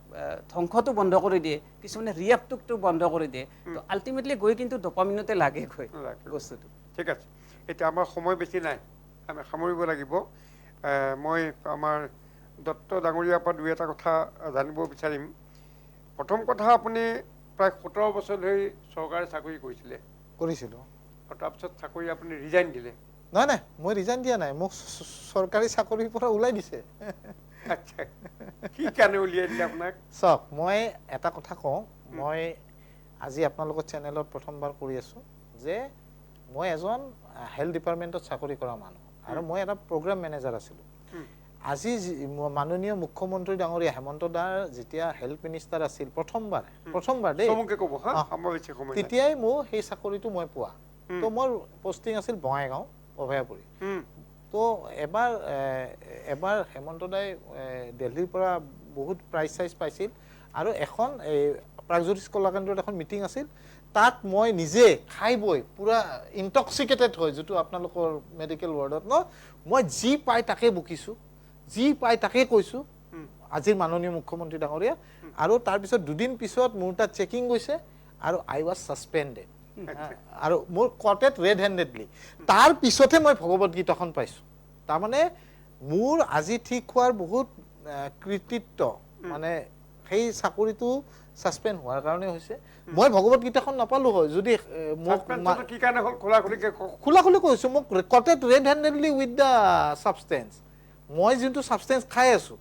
ধ্বংসটো বন্ধ কৰি দিয়ে কিছুমানে ৰিএক্টটো বন্ধ কৰি দিয়ে তো আল্টিমেটলি গৈ কিন্তু ডপামিনতে লাগে গৈ বস্তুটো ঠিক আছে এতিয়া আমাৰ সময় বেছি নাই আমি সামৰিব লাগিব মই আমাৰ দত্ত ডাঙৰীয়াৰ পৰা 2 এটা কথা জানিব বিচাৰিম প্ৰথম কথা আপুনি প্ৰায় 17 বছৰ ধৰি চৰকাৰী চাকৰি কৰিছিলোঁ তাৰপিছত চাকৰি আপুনি ৰিজাইন দিলে নাই মই ৰিজাইন দিয়া নাই মোক চৰকাৰী চাকৰিৰ পৰা ওলাই দিছে আচ্ছা কি কাৰণে উলিয়াই দিলে আপোনাক চাওক মই এটা কথা কওঁ মই আজি আপোনালোকৰ চেনেলত প্ৰথমবাৰ কৰি আছোঁ যে মই এজন হেল্থ ডিপাৰ্টমেণ্টত চাকৰি কৰা মানুহ আৰু মই এটা প্ৰগ্ৰাম মেনেজাৰ আছিলোঁ আজি মাননীয় মুখ্যমন্ত্ৰী ডাঙৰীয়া হেমন্ত দাৰ যেতিয়া হেল্থ মিনিষ্টাৰ আছিল প্ৰথমবাৰ দেই তেতিয়াই মোৰ সেই চাকৰিটো মই পোৱা তো মোৰ পোষ্টিং আছিল বঙাইগাঁও অভয়াপুৰী তো এবাৰ হেমন্ত দাই দিল্লীৰ পৰা বহুত প্ৰাইজ চাইজ পাইছিল আৰু এখন প্ৰাগজ্যোতিষ কলাকেন্দ্ৰত এখন মিটিং আছিল তাত মই নিজে খাই বৈ পুৰা ইনটক্সিকেটেড হয় যিটো আপোনালোকৰ মেডিকেল ৱাৰ্ডত মই যি পাই তাকে বকিছোঁ যি পাই তাকে কৈছোঁ আজিৰ মাননীয় মুখ্যমন্ত্ৰী ডাঙৰীয়া আৰু তাৰপিছত 2 দিন পিছত মোৰ তাত চেকিং গৈছে আৰু আই ৱাজ ছাছপেণ্ডেড আৰু মোৰ কটেড ৰেড হেণ্ডেডলি তাৰ পিছতহে মই ভগৱত গীতাখন পাইছোঁ তাৰমানে মোৰ আজি ঠিক হোৱাৰ বহুত কৃতিত্ব মানে সেই চাকৰিটো ছাছপেণ্ড হোৱাৰ কাৰণে হৈছে মই ভগৱত গীতাখন নাপালোঁ হয় যদি খোলাখুলি কৈছোঁ মোক কটেড ৰেড হেণ্ডেডলি উইথ দ্য ছাবষ্টেঞ্চ মই যোনটো ছাবষ্টেঞ্চ খাই আছোঁ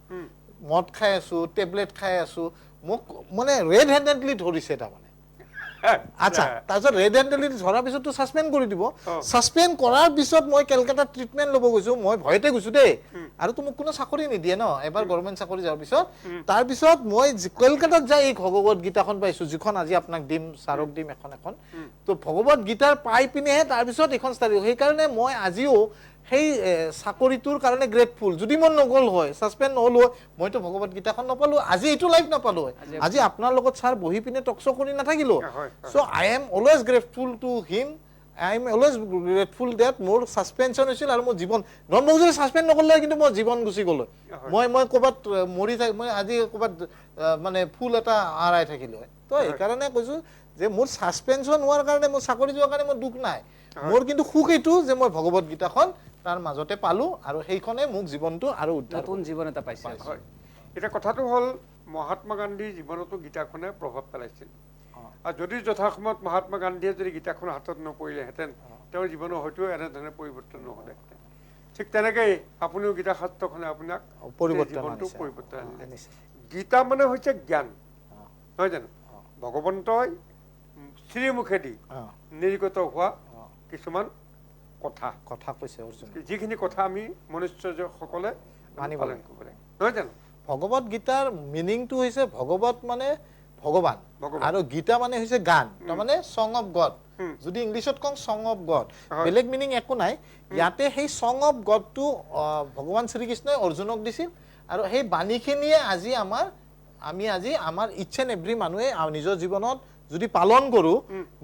মদ খাই আছোঁ টেবলেট খাই আছোঁ মোক মানে ৰেড হেণ্ডেডলি ধৰিছে তাৰমানে আচ্ছা তাৰপিছত ৰেড হেণ্ডেডলি ধৰাৰ পিছততো ছাছপেণ্ড কৰি দিব ছাছপেণ্ড কৰাৰ পিছত মই কেলকাতাত ট্ৰিটমেণ্ট ল'ব গৈছোঁ মই ভয়তে গৈছোঁ দেই আৰুতো মোক কোনো চাকৰি নিদিয়ে ন এবাৰ গভৰ্ণমেণ্ট চাকৰি যোৱাৰ পিছত তাৰপিছত মই কলকাতাত যাই এই ভগৱত গীতাখন পাইছোঁ যিখন আজি আপোনাক দিম ছাৰক দিম এখন তো ভগৱত গীতাৰ পাই পিনেহে তাৰপিছত এইখন ষ্টাডি সেইকাৰণে মই আজিও সেই চাকৰিটোৰ কাৰণে গ্ৰেটফুল যদি মই নগ'ল হয় ছাছপেণ্ড নহ'ল হয় মইতো ভগৱত গীতাখন নাপালোঁ আজি এইটো লাইফ নাপালোঁ হয় আজি আপোনাৰ লগত ছাৰ বহি পিনে টক শ্ব' কৰি নাথাকিলোঁ so' I am always grateful to him I am always grateful that মোৰ ছাছপেনশ্যন হৈছিল আৰু মোৰ জীৱন নৰ্মেল যদি ছাছপেণ্ড নকৰিলে কিন্তু মোৰ জীৱন গুচি গ'ল মই ক'ৰবাত মৰি মই আজি ক'ৰবাত মানে ফুল এটা আঁৰাই থাকিলোঁ হয় তো এইকাৰণে কৈছো যে মোৰ সাসপেনশন হোৱাৰ কাৰণে মোৰ চাকৰি যোৱাৰ কাৰণে মোৰ দুখ নাই মোৰ কিন্তু সুখ এইটো যে মই ভগৱত গীতাখন তাৰ মাজতে পালো আৰু সেইখনে মোক জীৱনটো আৰু নতুন জীৱন এটা পাইছে হয় এটা কথাটো হ'ল মহাত্মা গান্ধীৰ জীৱনতো গীতাখনে প্ৰভাৱ পেলাইছিল আৰু যদি যথাসময়ত মহাত্মা গান্ধীয়ে যদি গীতাখন হাতত নপৰিলেহেঁতেন তেওঁৰ জীৱনৰ হয়তো এনেধৰণে পৰিৱৰ্তন নহ'লেহেঁতেন ঠিক তেনেকৈ আপুনিও গীতা শাস্ত্ৰখনে আপোনাক পৰিৱৰ্তন আনিছে গীতা মানে হৈছে জ্ঞান নহয় জানো ভগৱন্তই শ্ৰীমুখেদি নিৰ্গত হোৱা কিছুমান কথা কৈছে অৰ্জুন যিখিনি কথা আমি মনুষ্যসকলে মানিব লাগিব নহয় জানো ভগৱত গীতাৰ মিনিংটো হৈছে ভগৱত মানে ভগৱান আৰু গীতা মানে হৈছে গান তাৰমানে সং অফ গড যদি ইংলিছত কওঁ সং অফ গড বেলেগ মিনিং একো নাই ইয়াতে সেই সং অফ গডটো ভগৱান শ্ৰীকৃষ্ণই অৰ্জুনক দিছিল আৰু সেই বাণীখিনিয়ে আমি আজি আমাৰ ইচ এণ্ড এভৰি মানুহে নিজৰ জীৱনত যদি পালন কৰো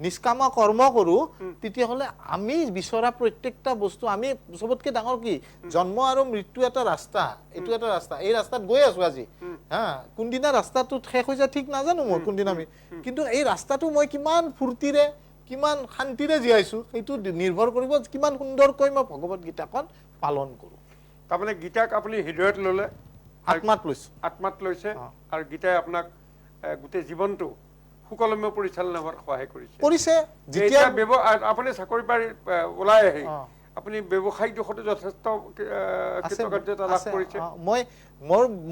নিষ্কাম কৰ্ম কৰো তেতিয়াহ'লে আমি বিচৰা প্ৰত্যেকটা বস্তু আমি সবতকে ডাঙৰ কি জন্ম আৰু মৃত্যু এটা ৰাস্তা এইটো এটা ৰাস্তা এই ৰাস্তাত গৈ আছো আজি কোনদিনা ৰাস্তাটো শেষ হৈ যায় ঠিক নাজানো মই কোনদিনা আমি কিন্তু এই ৰাস্তাটো মই কিমান ফূৰ্তিৰে কিমান শান্তিৰে জীয়াইছো সেইটো নিৰ্ভৰ কৰিব কিমান সুন্দৰকৈ মই ভগৱত গীতাখন পালন কৰো তাৰমানে গীতাক আপুনি হৃদয়ত ল'লে আত্মাত লৈছে আৰু গীতাই আপোনাক গোটেই জীৱনটো সুকলমে পৰিচালনা হোৱাত সহায় কৰিছে যেতিয়া আপুনি চাকৰি পাৰি ওলাই আহি আপুনি ব্যৱসায়িক দিশতো যথেষ্ট কৃতকাৰ্যতা লাভ কৰিছে মই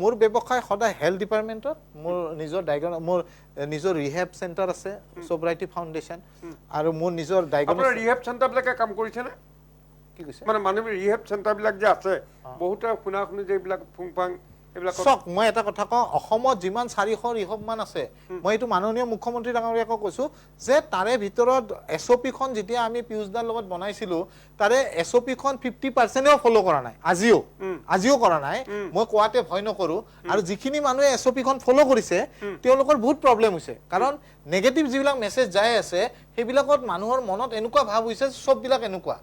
মোৰ ব্যৱসায় সদায় হেল্থ ডিপাৰ্টমেণ্টত মোৰ নিজৰ ৰিহেব চেণ্টাৰ আছে সোবৰাইটি ফাউণ্ডেশ্যন আৰু মোৰ নিজৰ আপোনাৰ ৰিহেব চেণ্টাৰবিলাকে কাম কৰিছেনে কি কৈছে মানে মানুহ ৰিহেব চেণ্টাৰবিলাক যে আছে বহুতে শুনা শুনি যে এইবিলাক ফুংফাং মই এটা কথা কওঁ অসমত যিমান 400 ৰিহব মান আছে মই এইটো মাননীয় মুখ্যমন্ত্ৰী ডাঙৰীয়াক কৈছো যে তাৰে ভিতৰত এছঅপি খন যেতিয়া আমি পিউষদাৰ লগত বনাইছিলো তাৰে এছঅপি খন 50%ও ফলো কৰা নাই আজিও কৰা নাই মই কোৱাতে ভয় নকৰো আৰু যিখিনি মানুহে এছঅপি খন ফলো কৰিছে তেওঁলোকৰ বহুত প্ৰবলেম হৈছে কাৰণ নেগেটিভ যিবিলাক মেছেজ যায় আছে সেইবিলাকত মানুহৰ মনত এনেকুৱা ভাৱ হৈছে সববিলাক এনেকুৱা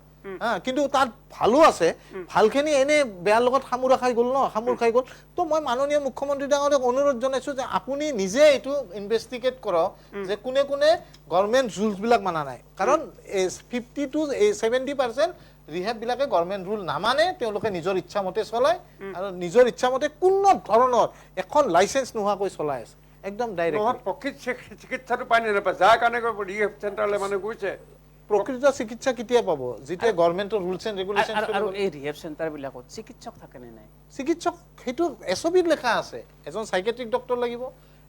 কিন্তু তাত ভালো আছে ভালখিনি এনে বেয়াৰ লগত সামুৰা খাই গ'ল সামুৰ খাই গ'ল তো মই মাননীয় মুখ্যমন্ত্ৰী ডাঙৰীয়াক অনুৰোধ জনাইছো যে আপুনি নিজে এইটো ইনভেষ্টিগেট কৰক যে কোনে কোনে গভৰ্ণমেণ্ট ৰুলছবিলাক মানা নাই কাৰণ 50 to 70% ৰিহেববিলাকে গভৰ্ণমেণ্ট ৰুল নামানে তেওঁলোকে নিজৰ ইচ্ছামতে চলায় আৰু নিজৰ ইচ্ছামতে কোনো ধৰণৰ এখন লাইচেঞ্চ নোহোৱাকৈ চলাই আছে একদম ডাইৰেক্ট প্ৰকৃত চিকিৎসাটো পাই নাপায় যাৰ কাৰণে ৰিহেব চেণ্টাৰলৈ মানুহ গৈছে প্ৰকৃত চিকিৎসা কেতিয়া পাব যেতিয়া গভৰ্ণমেণ্টৰ ৰুলছ এণ্ড ৰেগুলেশ্যন আৰু এই ৰিহেব চেণ্টাৰবিলাকত চিকিৎসক থাকে নে নাই চিকিৎসক সেইটো এছঅপিত লেখা আছে এজন সাইকিয়াট্ৰিক ডক্টৰ লাগিব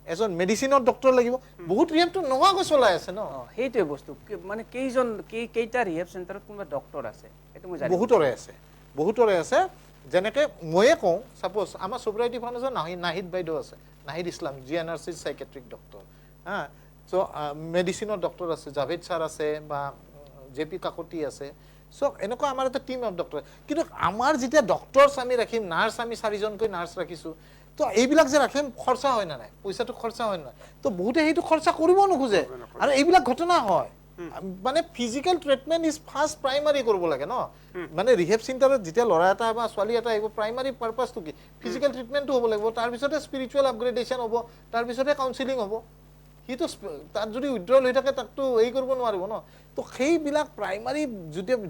এজন মেডিচিনৰ ডক্টৰ লাগিব বহুত ৰিহেবটো নোহোৱাকৈ চলাই আছে ন সেইটোৱে বস্তু মানে কেইটা ৰিহেব চেণ্টাৰত কোনোবা ডক্টৰ আছে এইটো মই জানো বহুতৰে আছে যেনেকৈ ময়ে কওঁ ছাপ'জ আমাৰ সোবৰাইটি ফাউণ্ডেশ্যন নাহিদ বাইদেউ আছে নাহিদ ইছলাম GNRC সাইকিয়াট্ৰিক ডক্টৰ চ' মেডিচিনৰ ডক্টৰ আছে জাভেদ ছাৰ আছে বা JP কাকতি আছে চ' এনেকুৱা আমাৰ এটা টিম অফ ডক্টৰ কিন্তু আমাৰ যেতিয়া ডক্টৰছ আমি ৰাখিম নাৰ্ছ আমি 4জনকৈ নাৰ্ছ ৰাখিছোঁ তো এইবিলাক যে ৰাখিম খৰচা হয় না নাই পইচাটো খৰচা হয় না তো বহুতে সেইটো খৰচা কৰিব নোখোজে আৰু এইবিলাক ঘটনা হয় মানে physical treatment is first primary কৰিব লাগে ন মানে ৰিহেব চেণ্টাৰত যেতিয়া ল'ৰা এটা বা ছোৱালী এটা আহিব প্ৰাইমাৰী পাৰ্পাছটো কি ফিজিকেল ট্ৰিটমেণ্টটো হ'ব লাগিব তাৰপিছতে স্পিৰিচুৱেল আপগ্ৰেডেশ্যন হ'ব তাৰপিছতে কাউন্সিলিং হ'ব সিটো তাত যদি উইড্ৰল হৈ থাকে তাকতো এই কৰিব নোৱাৰিব ন তো সেইবিলাক প্ৰাইমাৰী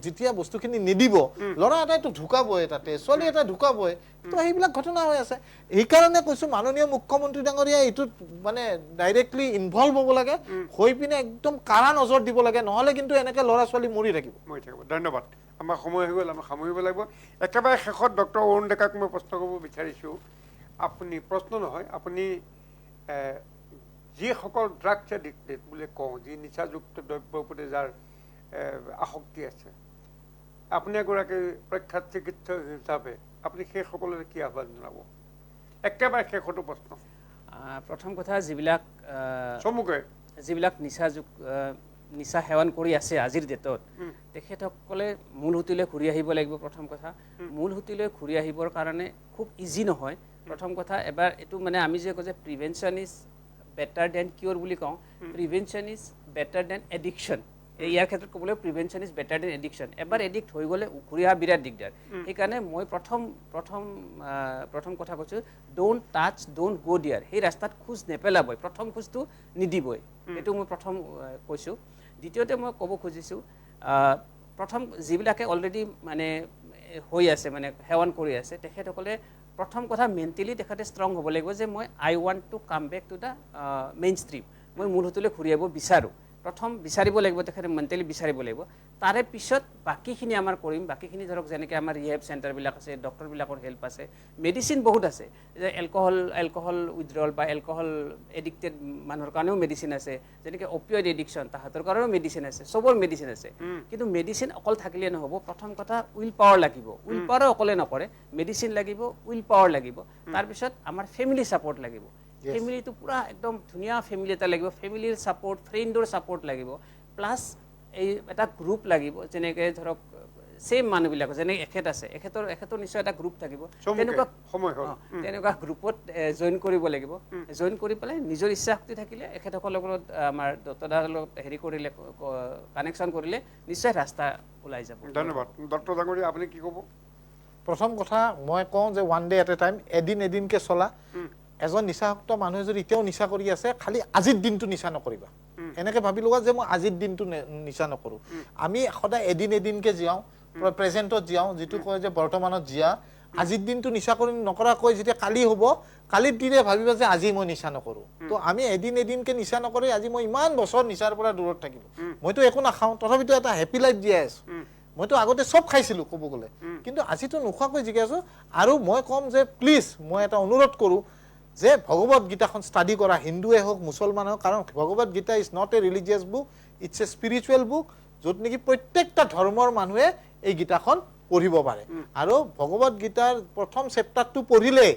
যেতিয়া বস্তুখিনি নিদিব ল'ৰা এটাইতো ঢুকাবই তাতে ছোৱালী এটা ঢুকাবই তো সেইবিলাক ঘটনা হৈ আছে এইকাৰণে কৈছো মাননীয় মুখ্যমন্ত্ৰী ডাঙৰীয়া এইটোত মানে ডাইৰেক্টলি ইনভলভ হ'ব লাগে হৈ পিনে একদম কাৰা নজৰ দিব লাগে নহ'লে কিন্তু এনেকৈ ল'ৰা ছোৱালী মৰি থাকিব ধন্যবাদ আমাৰ সময় হৈ গ'ল আমি সামৰিব লাগিব একেবাৰে শেষত ডক্টৰ অৰুণ ডেকাক মই প্ৰশ্ন কৰিব বিচাৰিছোঁ আপুনি প্ৰশ্ন নহয় আপুনি যিসকল ড্ৰাগছ এডিক্টেড বুলি কওঁ যি নিচাযুক্ত দ্ৰব্যৰ প্ৰতি যাৰ আসক্তি আছে আপুনি এগৰাকী প্ৰখ্যাত চিকিৎসক হিচাপে আপুনি সেইসকললৈ কি আহ্বান জনাব একেবাৰে শেষতো প্ৰশ্ন প্ৰথম কথা যিবিলাক নিচা সেৱন কৰি আছে আজিৰ ডেটত তেখেতসকলে মূল সুঁতিলৈ ঘূৰি আহিব লাগিব প্ৰথম কথা মূল সুঁতিলৈ ঘূৰি আহিবৰ কাৰণে খুব ইজি নহয় প্ৰথম কথা এবাৰ এইটো মানে আমি যে কওঁ যে prevention is better than cure বুলি কওঁ prevention is better than addiction ইয়াৰ ক্ষেত্ৰত ক'বলৈ prevention is better than addiction এবাৰ এডিক্ট হৈ গ'লে ঘূৰি অহা বিৰাট দিগদাৰ সেইকাৰণে মই প্ৰথম কথা কৈছোঁ ডোণ্ট টাচ ডোণ্ট গ' ডিয়াৰ সেই ৰাস্তাত খোজ নেপেলাবই প্ৰথম খোজটো নিদিবই সেইটো মই প্ৰথম কৈছোঁ দ্বিতীয়তে মই ক'ব খুজিছোঁ প্ৰথম যিবিলাকে অলৰেডি মানে হৈ আছে মানে সেৱন কৰি আছে তেখেতসকলে প্ৰথম কথা মেণ্টেলি তেখেতে ষ্ট্ৰং হ'ব লাগিব যে মই I want to come back to the main stream মই মূল সুঁতিলৈ ঘূৰি আহিব বিচাৰোঁ প্ৰথম বিচাৰিব লাগিব তেখেতে মেণ্টেলি বিচাৰিব লাগিব তাৰে পিছত বাকীখিনি আমাৰ কৰিম বাকীখিনি ধৰক যেনেকৈ আমাৰ ৰিহেব চেণ্টাৰবিলাক আছে ডক্টৰবিলাকৰ হেল্প আছে মেডিচিন বহুত আছে যে এলকহল উইথড্ৰল বা এলকহল এডিক্টেড মানুহৰ কাৰণেও মেডিচিন আছে যেনেকৈ অপিয়ইড এডিকশ্যন তাহাঁতৰ কাৰণেও মেডিচিন আছে চবৰ মেডিচিন আছে কিন্তু মেডিচিন অকল থাকিলে নহ'ব প্ৰথম কথা উইল পাৱাৰ লাগিব উইল পাৱাৰো অকলে নকৰে মেডিচিন লাগিব উইল পাৱাৰ লাগিব তাৰপিছত আমাৰ ফেমিলি ছাপৰ্ট লাগিব ফেমিলিটো পুৰা একদম ধুনীয়া ফেমিলি এটা লাগিব ফেমিলিৰ ছাপৰ্ট ফ্ৰেণ্ডৰ ছাপৰ্ট লাগিব প্লাছ এই এটা গ্ৰুপ লাগিব যেনেকৈ ধৰক ছেম মানুহবিলাক যেনেকৈ এখেত আছে এখেতৰ নিশ্চয় এটা গ্ৰুপ থাকিব তেনেকুৱা গ্ৰুপত জইন কৰিব লাগিব জইন কৰি পেলাই নিজৰ ইচ্ছা শক্তি থাকিলে এখেতসকলৰ লগত আমাৰ দত্তদাৰ লগত হেৰি কৰিলে কানেকশ্যন কৰিলে নিশ্চয় ৰাস্তা ওলাই যাব ধন্যবাদ ডক্টৰ ডাঙৰীয়া আপুনি কি ক'ব প্ৰথম কথা মই কওঁ যে one day at a time এদিনকৈ চলা এজন নিচাসক্ত মানুহে যদি এতিয়াও নিচা কৰি আছে খালি আজিৰ দিনটো নিচা নকৰিবা এনেকৈ ভাবি লোৱা যে মই আজিৰ দিনটো নিচা নকৰোঁ আমি সদায় এদিনকৈ জীয়াওঁ প্ৰেজেণ্টত জীয়াওঁ যিটো কয় যে বৰ্তমানত জীয়া আজিৰ দিনটো নিচা কৰি নকৰাকৈ যেতিয়া কালি হ'ব কালিৰ দিনে ভাবিবা যে আজি মই নিচা নকৰোঁ তো আমি এদিনকৈ নিচা নকৰি আজি মই ইমান বছৰ নিচাৰ পৰা দূৰত থাকিলোঁ মইতো একো নাখাওঁ তথাপিতো এটা হেপী লাইফ জীয়াই আছোঁ মইতো আগতে চব খাইছিলোঁ ক'ব গ'লে কিন্তু আজিতো নোখোৱাকৈ জিকাই আছোঁ আৰু মই ক'ম যে প্লিজ মই এটা অনুৰোধ কৰোঁ যে ভগৱত গীতাখন ষ্টাডি কৰা হিন্দুৱে হওক মুছলমান হওক কাৰণ Bhagavad Gita is not a religious book it's a spiritual book য'ত নেকি প্ৰত্যেকটা ধৰ্মৰ মানুহে এই গীতাখন পঢ়িব পাৰে আৰু ভগৱত গীতাৰ প্ৰথম চেপ্টাৰটো পঢ়িলে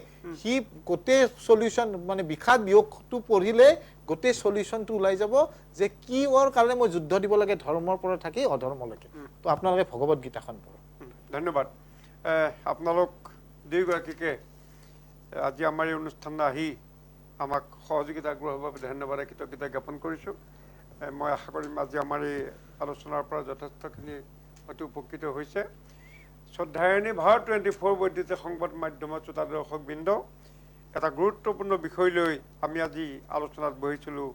সি গোটেই চলিউশ্যন মানে বিষাদ বিয়োগটো পঢ়িলে গোটেই চলিউশ্যনটো ওলাই যাব যে কিহৰ কাৰণে মই যুদ্ধ দিব লাগে ধৰ্মৰ পৰা থাকি অধৰ্মলৈকে তো আপোনালোকে ভগৱত গীতাখন পঢ়ক ধন্যবাদ আপোনালোক দুয়োগৰাকীকে আজি আমাৰ এই অনুষ্ঠানলৈ আহি আমাক সহযোগিতা আগবঢ়োৱাৰ বাবে ধন্যবাদ কৃতজ্ঞতা জ্ঞাপন কৰিছোঁ মই আশা কৰিম আজি আমাৰ এই আলোচনাৰ পৰা যথেষ্টখিনি অতি উপকৃত হৈছে শ্ৰদ্ধায়নী ভাৰত 24 বৈদ্যুতিক সংবাদ মাধ্যমৰ শ্ৰোতা দৰ্শকবৃন্দ এটা গুৰুত্বপূৰ্ণ বিষয় লৈ আমি আজি আলোচনাত বহিছিলোঁ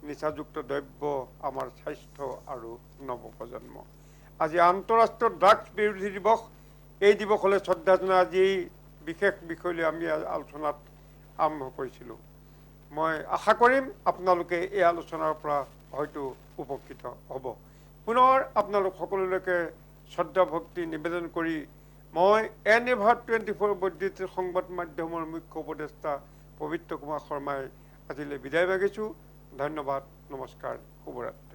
নিচাযুক্ত দ্ৰব্য আমাৰ স্বাস্থ্য আৰু নৱপ্ৰজন্ম আজি আন্তঃৰাষ্ট্ৰীয় ড্ৰাগছ বিৰোধী দিৱস এই দিৱসলৈ শ্ৰদ্ধা জনাই আজি এই বিশেষ বিষয় লৈ আমি আলোচনাত আৰম্ভ কৰিছিলোঁ মই আশা কৰিম আপোনালোকে এই আলোচনাৰ পৰা হয়তো উপকৃত হ'ব পুনৰ আপোনালোক সকলোলৈকে শ্ৰদ্ধা ভক্তি নিবেদন কৰি মই এনি ভাৰত 24 বৈদ্যুতিক সংবাদ মাধ্যমৰ মুখ্য উপদেষ্টা পবিত্ৰ কুমাৰ শৰ্মাই আজিলৈ বিদায় মাগিছোঁ ধন্যবাদ নমস্কাৰ শুভৰাত্ৰি